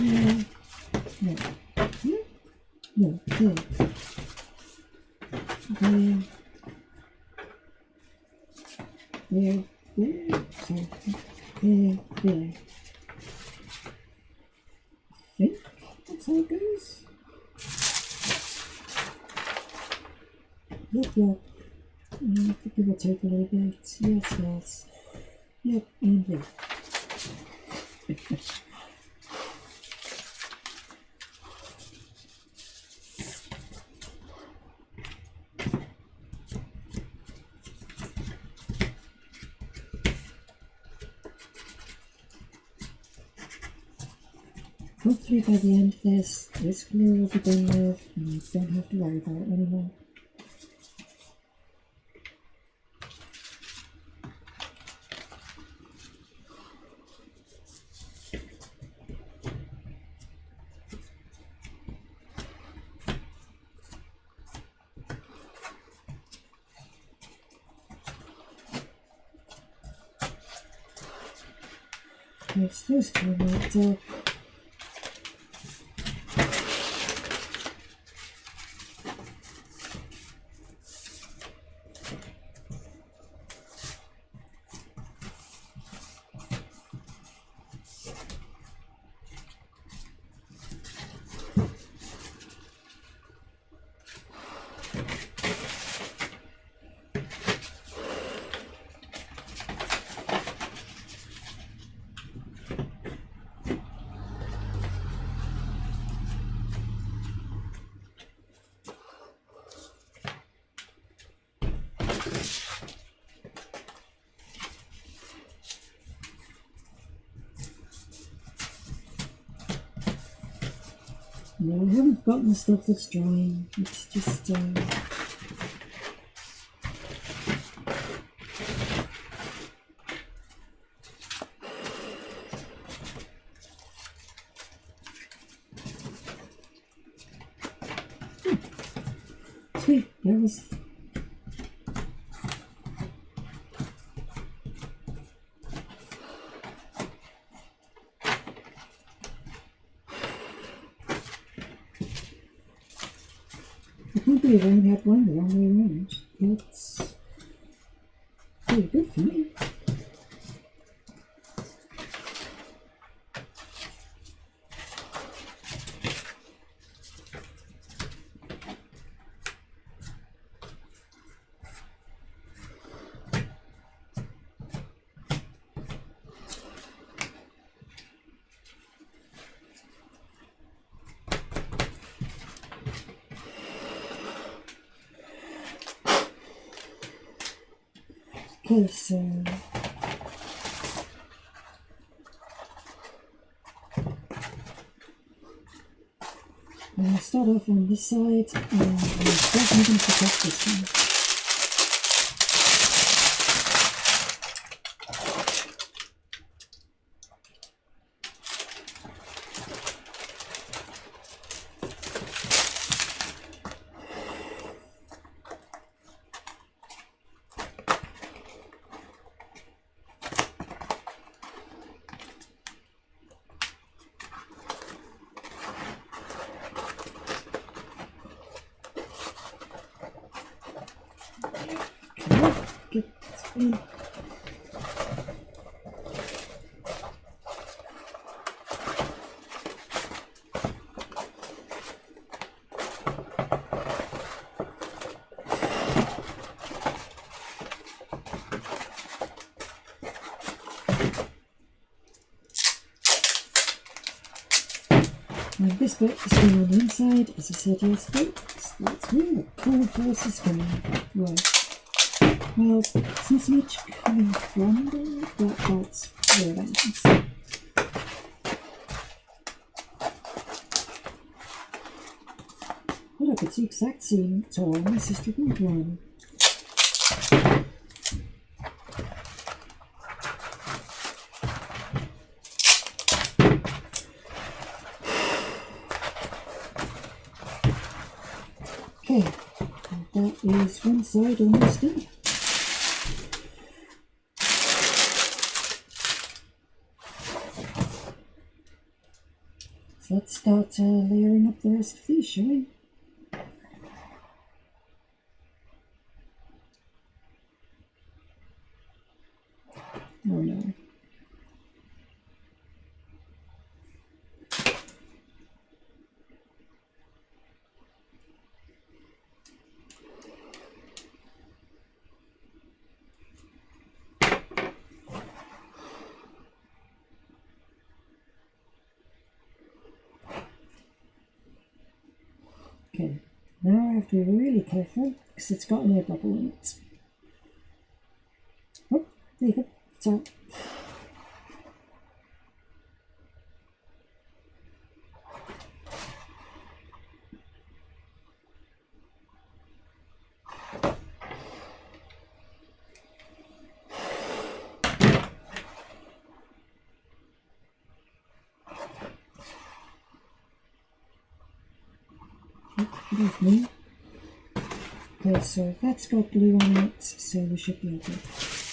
No. No. No. No. There. There. There. So, there. There. I think that's how it goes. Yep. Give or take a little bit. Yes. Yep, and yep. Hopefully by the end of this glue will be done with and you don't have to worry about it anymore. Yes, those two are marked up. No, I haven't forgotten the stuff that's drying. It's just sweet. There was. I can't believe I only had one the wrong way around. That's pretty good for me. Okay, so I'm going to start off on this side and I'm definitely going to protect this one. Get in. Now this bit is going on the inside, as I said yesterday. So that's where the cool force is coming. Right. Well, it's not so much coming from there, but that's where it ends. Oh look, it's the exact same toy my sister got one. Okay, and that is one side almost done. So let's start layering up the rest of these, shall we? Oh no. Okay, now I have to be really careful because it's got an air bubble in it. Oh, there you go. It's out. Good with me. Okay, so that's got glue on it, so we should be okay.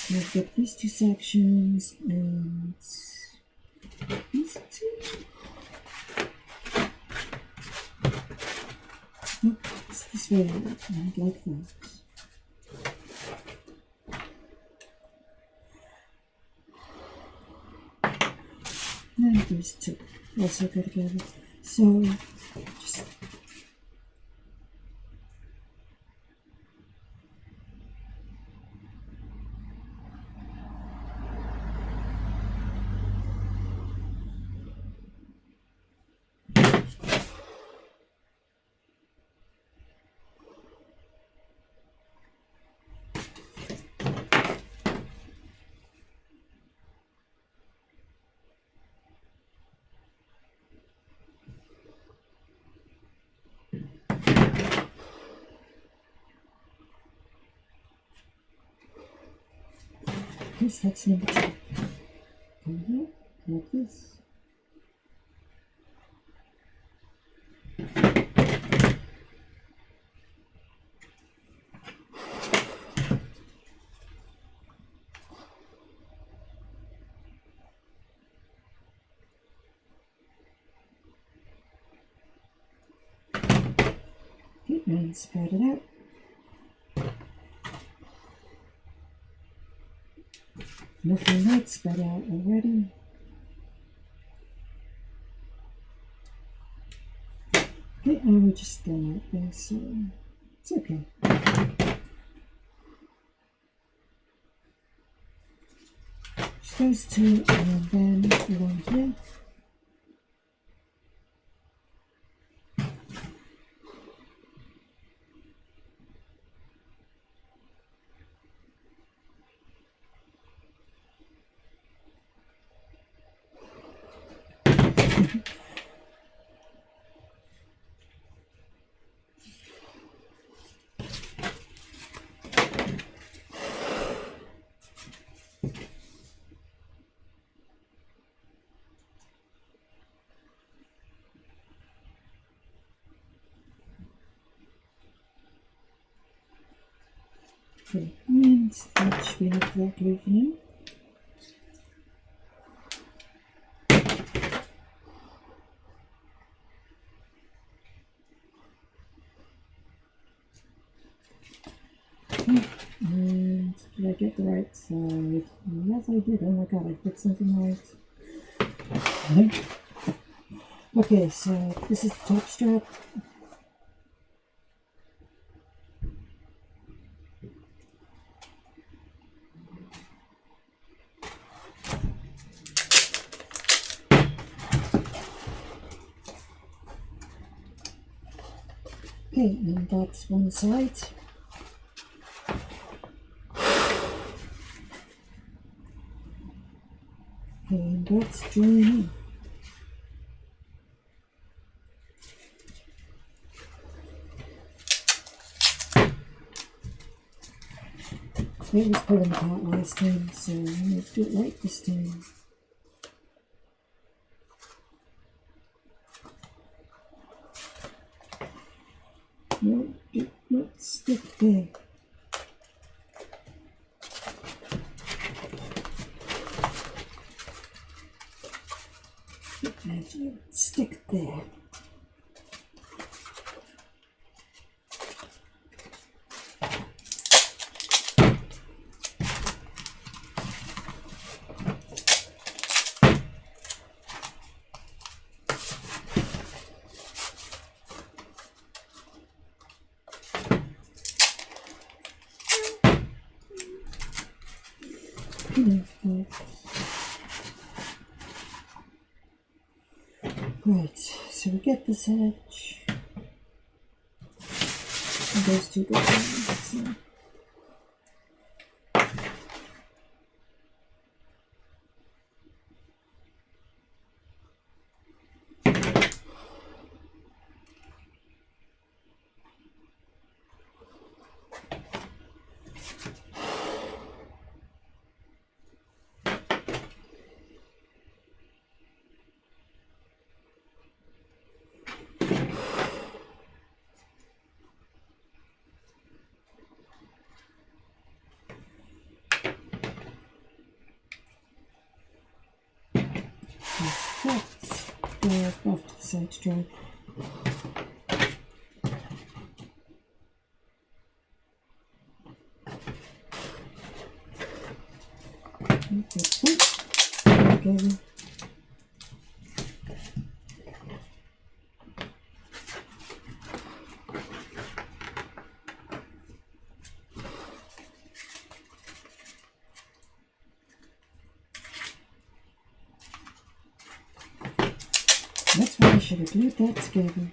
We've got these two sections, and These two. Nope, it's this way. I like that. And these two also go together. So just yes, that's number 2. Come here, like this. Okay, and spread it out. Nothing like spread out already. Okay, and we're just done out there, so it's okay. Just those two, and then along here. Okay, and that should be enough for that glue for now. Okay, and did I get the right side? Yes, I did. Oh my god, I did something right. Okay, so this is the top strap. Okay, and that's one side. Okay, and that's joining. It was pulling apart last time, so I'm going to do it right this time. No, do not stick there. And you stick there. Right, so we get this edge, and those two go down. So. Perfect. Go off to the side to dry. Okay. That's why I should have glued that together.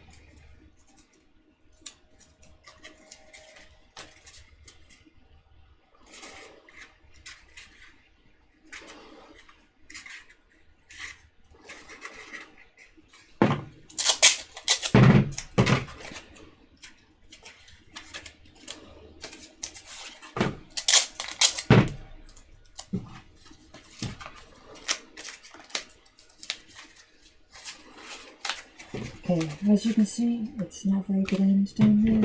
Okay, as you can see, it's not very good end down there.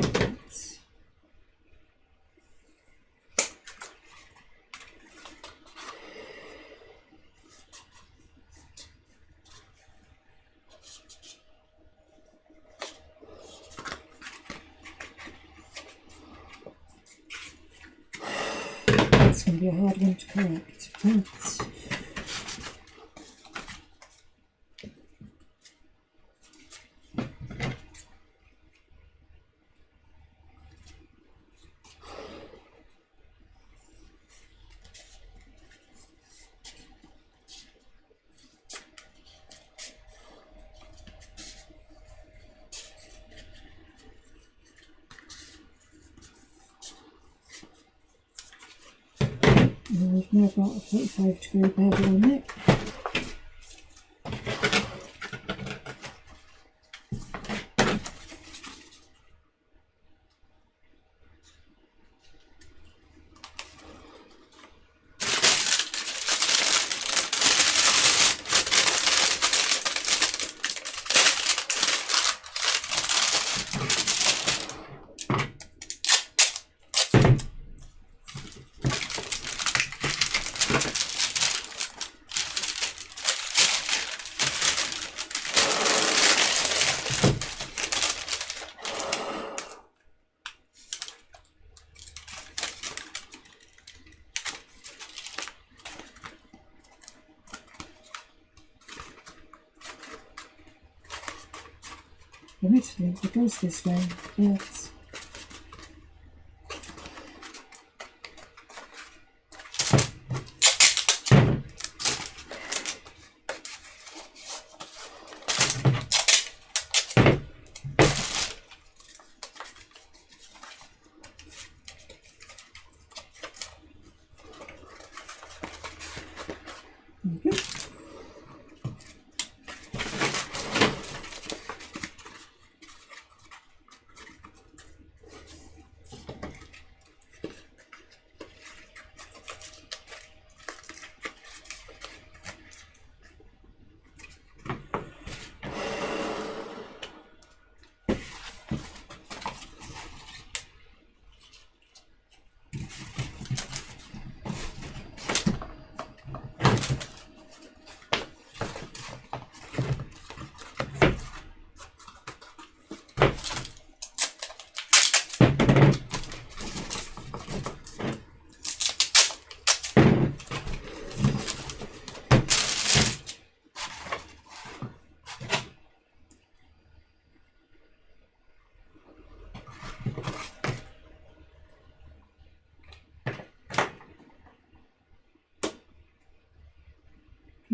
It's going to be a hard one to correct, but we've now got a 45-degree bevel on it. Admittedly, it goes this way, but okay.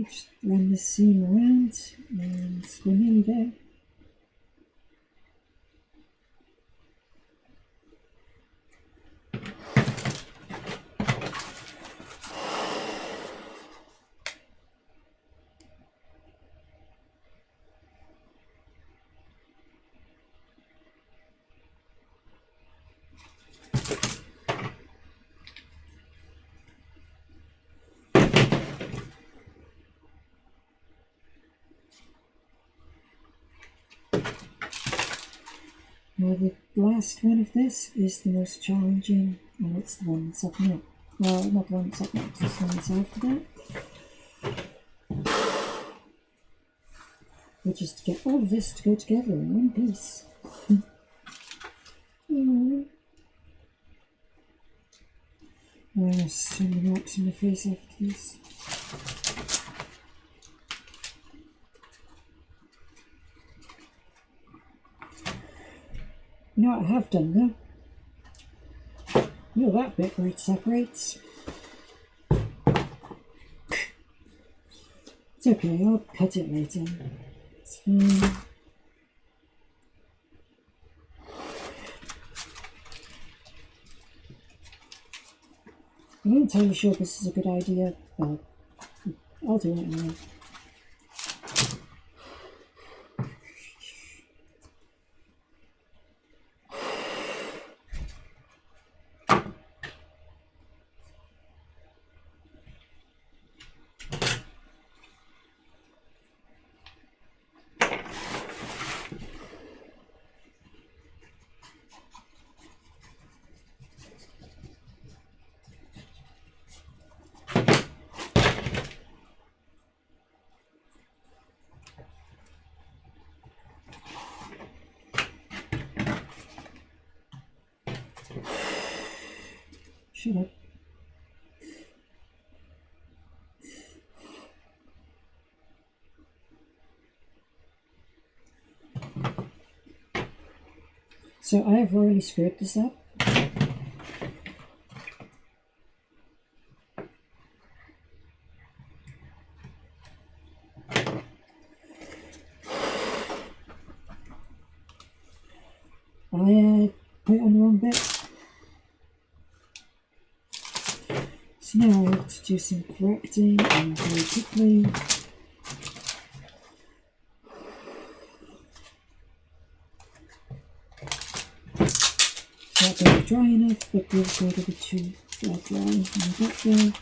Just run this seam around and we're nearly there. Now the last one of this is the most challenging, and it's the one that's up next. Well, not the one that's up next, it's the one that's after that. Or just get all of this to go together in one piece. So many marks on my face after this. You know what I have done though? You know that bit where it separates? It's okay, I'll cut it later. It's fine. I'm not entirely sure this is a good idea, but I'll do it anyway. Shut up. So I have already screwed this up. I put it on the wrong bit. So now I have to do some correcting and very quickly. That will be dry enough, but the other side will be too dry when I get there.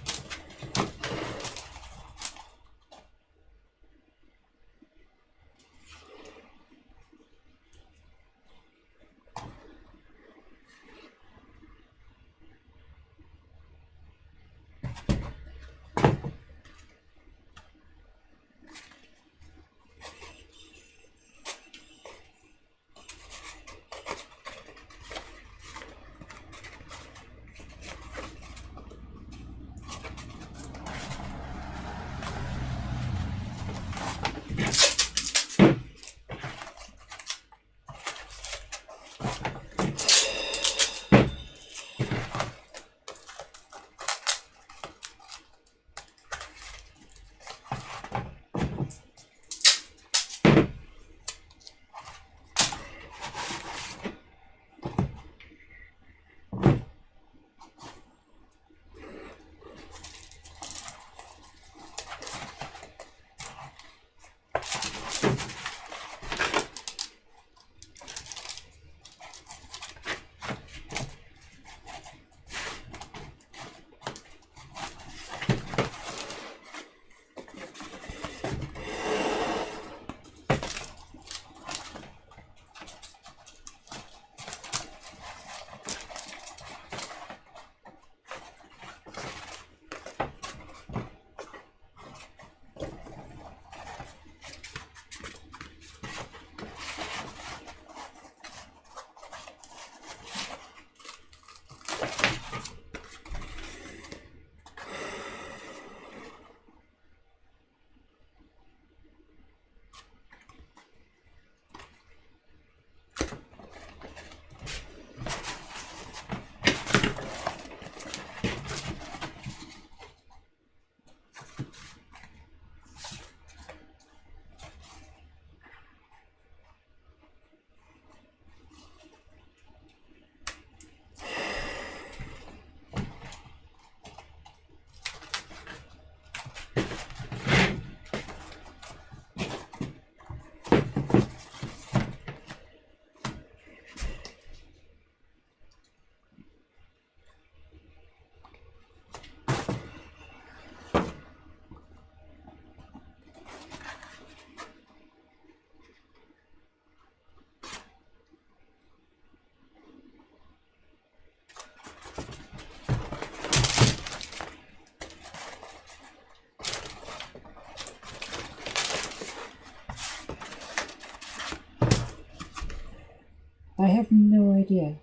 I have no idea.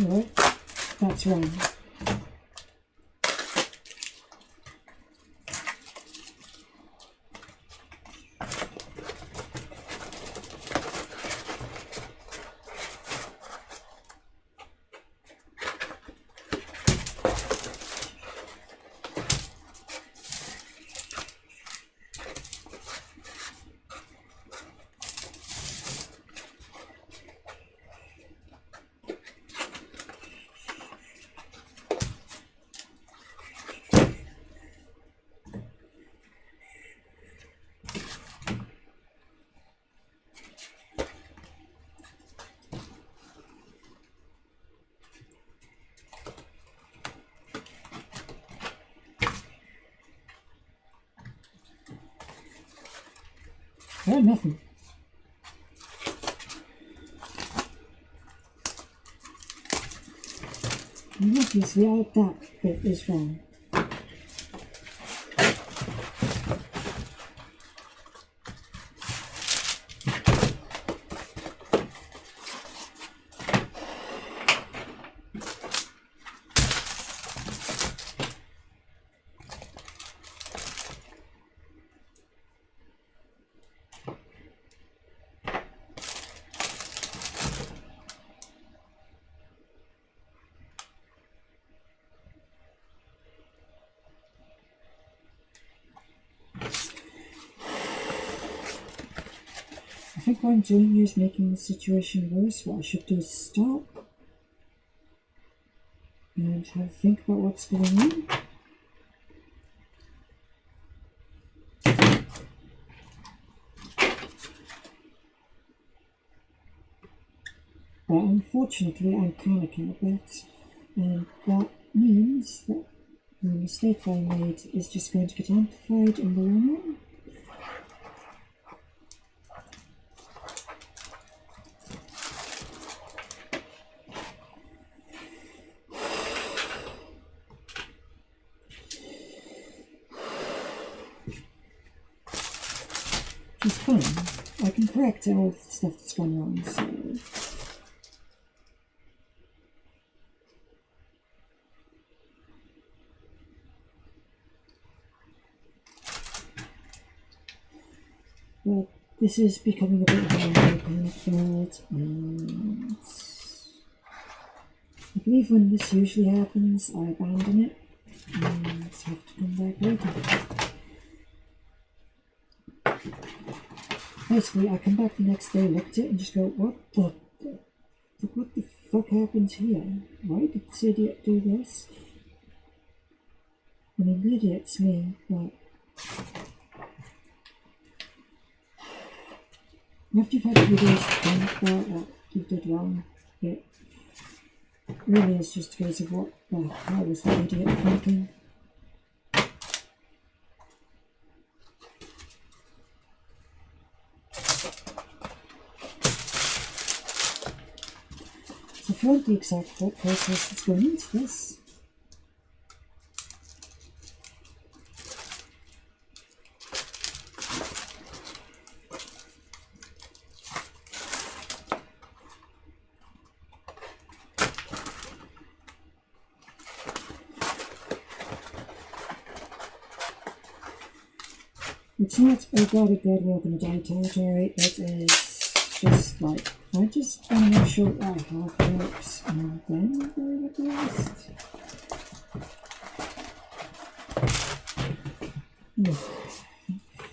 Alright, that's wrong. Oh, nothing. Obviously, all that bit is wrong. I think what I'm doing here is making the situation worse. What I should do is stop and have a think about what's going on. But unfortunately, I'm panicking a bit, and that means that the mistake I made is just going to get amplified in the long run. It's fine. I can correct all the stuff that's gone wrong, so... But this is becoming a bit of an panic mode, and... I believe when this usually happens, I abandon it, and have to come back later. Basically, I come back the next day, look at it, and just go, what the fuck happened here? Why did this idiot do this? I mean, the idiot's me, but... After you've had a few days to think about what you did wrong, it really is just a case of what the hell was that idiot thinking? So if you want the exact thought process that's going into this, it's not, oh god, we're gonna die territory. It is just like, I just want to make sure what I have works, and then go with the rest.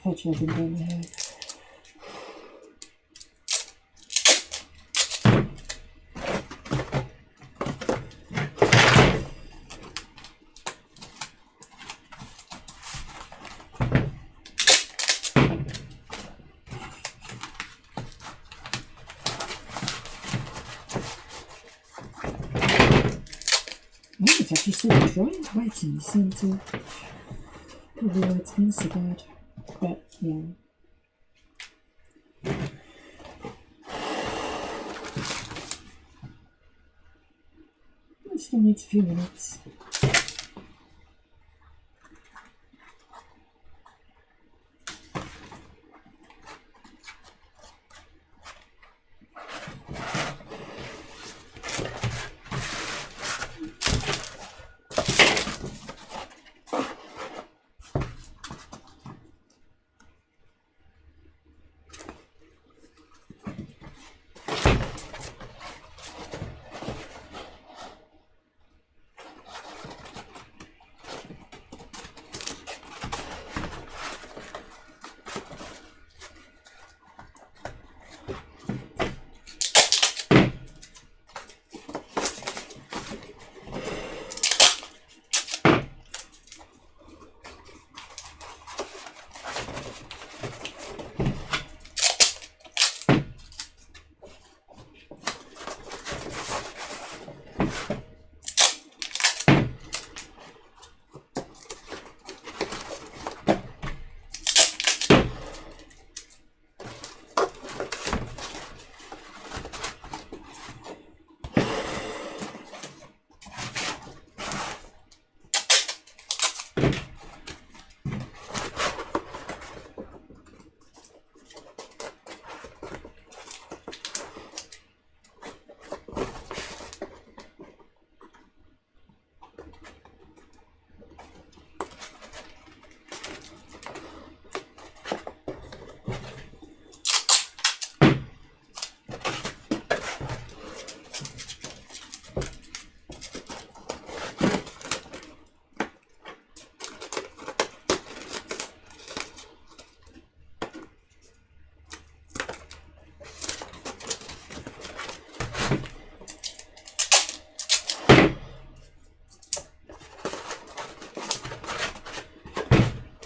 Fudge rubbing down my hair. It's actually still dry right in the centre. Probably why it's been so bad. But yeah. It still needs a few minutes.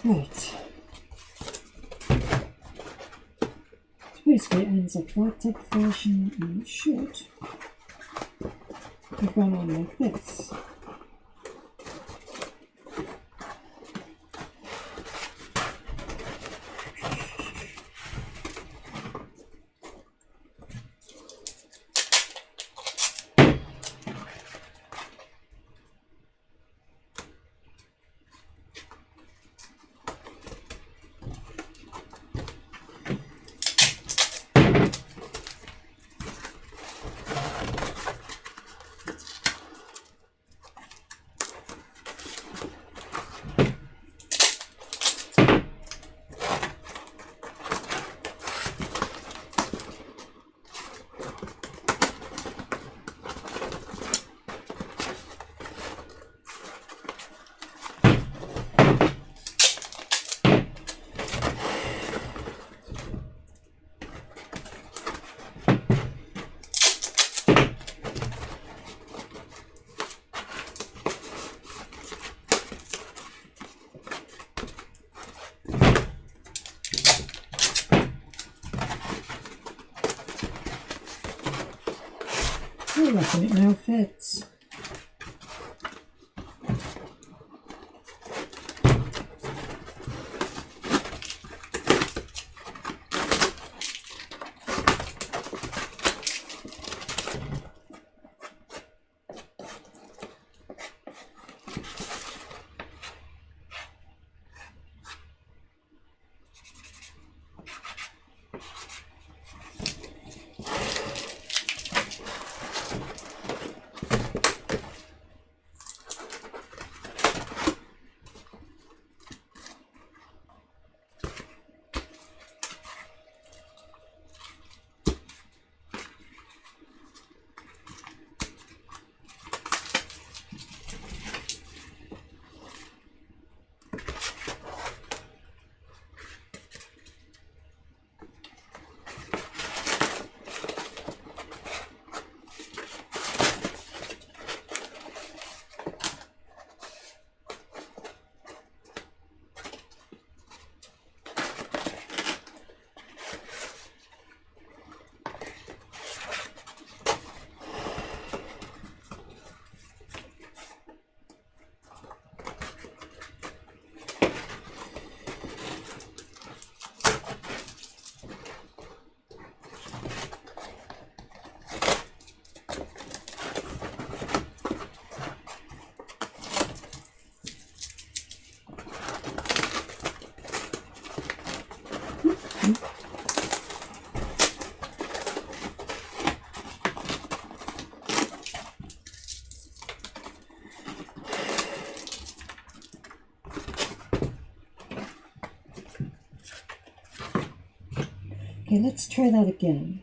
Right. So basically it ends up that type of fashion, and it should have gone on like this. I reckon it now fits. Okay, let's try that again.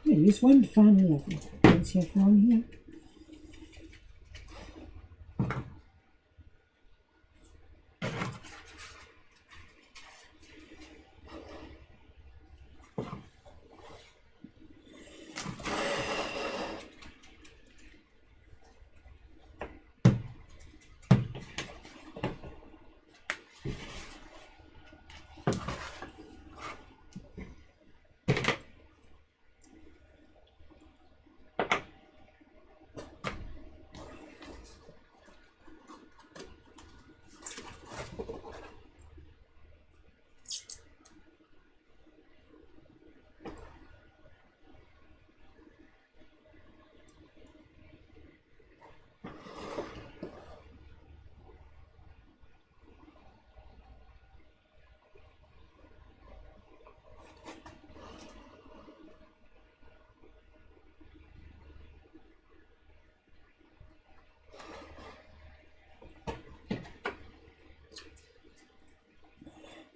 Yeah, use one family of them. Once you're from here.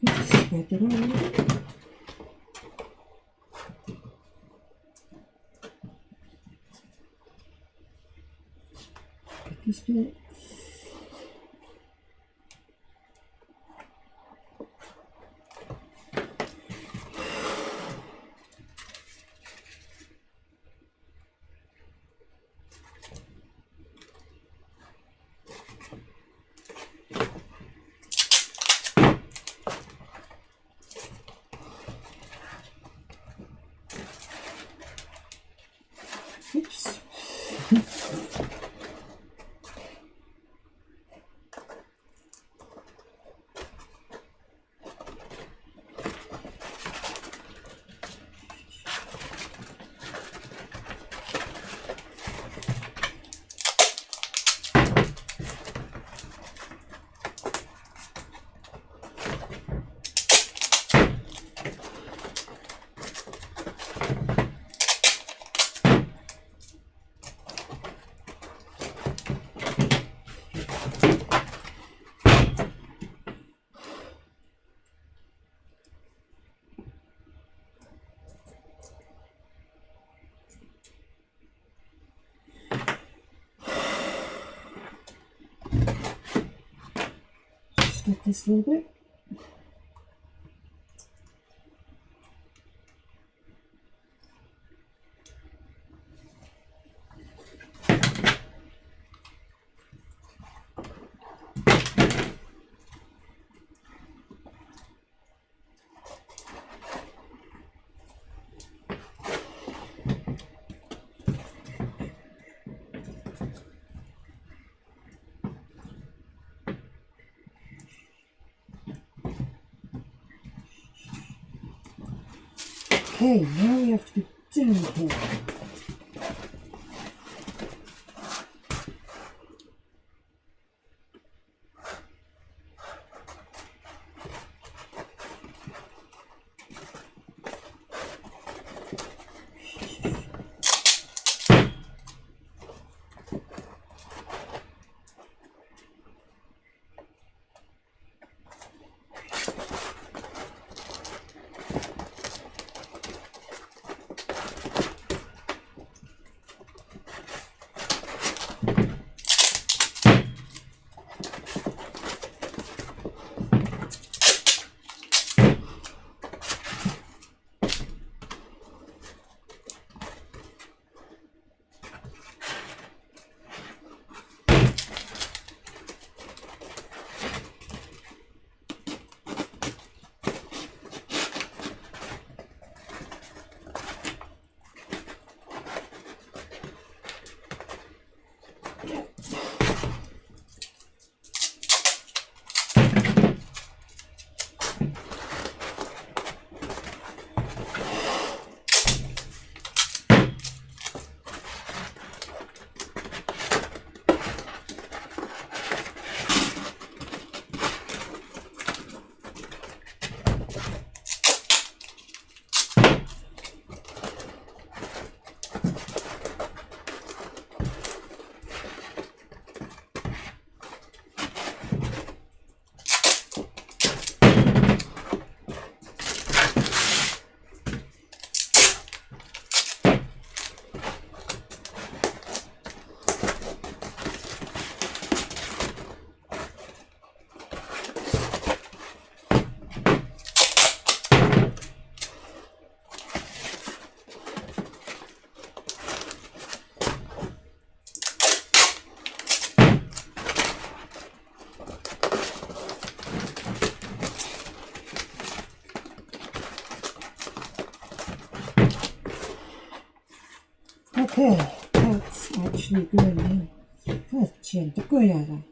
Just spread that out. Get this bit. Oops. Get this a little bit. Okay, now we have to be down here. Okay, that's actually good now. 这钱都贵来了。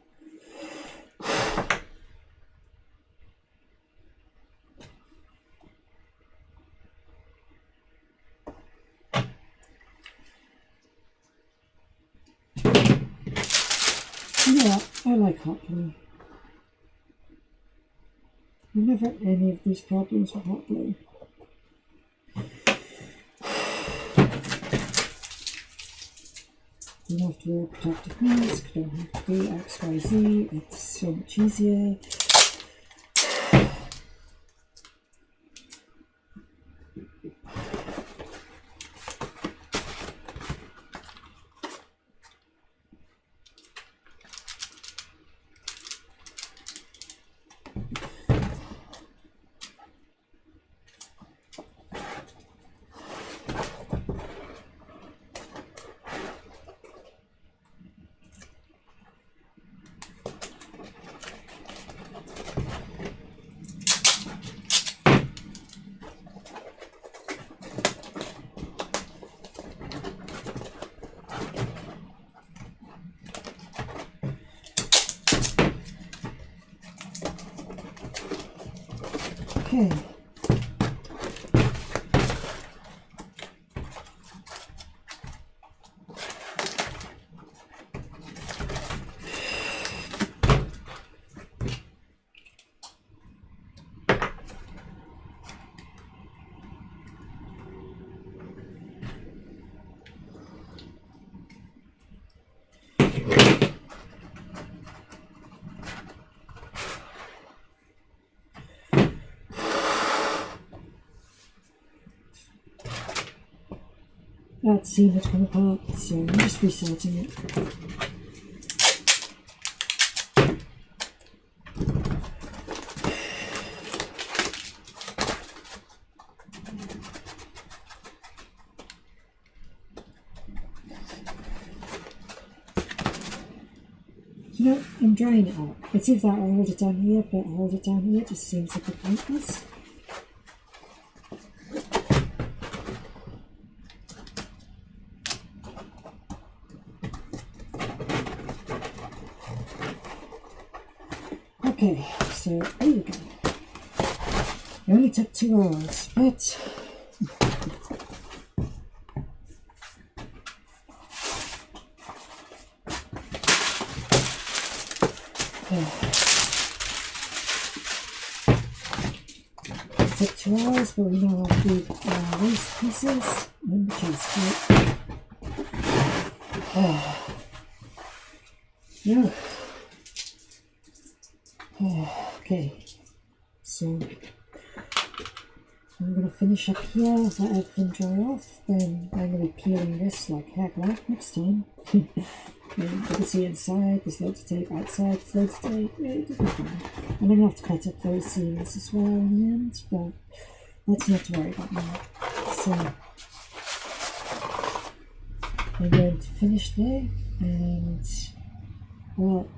Yeah, I like hot glue. I never had any of these problems with hot glue. You don't have to wear a protective mask, don't have to be XYZ, it's so much easier. Okay. I'd seen it come apart, so I'm just resorting it. You know, I'm drying it out. It's either that I hold it down here, but I hold it down here, it just seems like a pointless. Okay, so there you go. It only took 2 hours, but it took 2 hours, but we now have the waste pieces and the chest plate. Yeah. Okay, so I'm going to finish up here, let everything dry off, then I'm going to be peeling this like heck like next time. And you can see inside, there's loads of tape, outside there's loads of tape, it'll be fine. And I'm going to have to cut up those seams as well in the end, but that's not to worry about now. So I'm going to finish there, and well,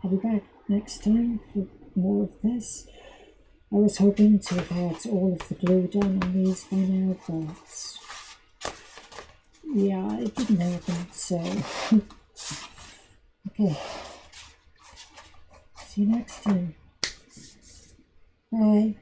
I'll be back next time for more of this. I was hoping to have had all of the glue done on these by now, but yeah, it didn't happen, so okay. See you next time. Bye.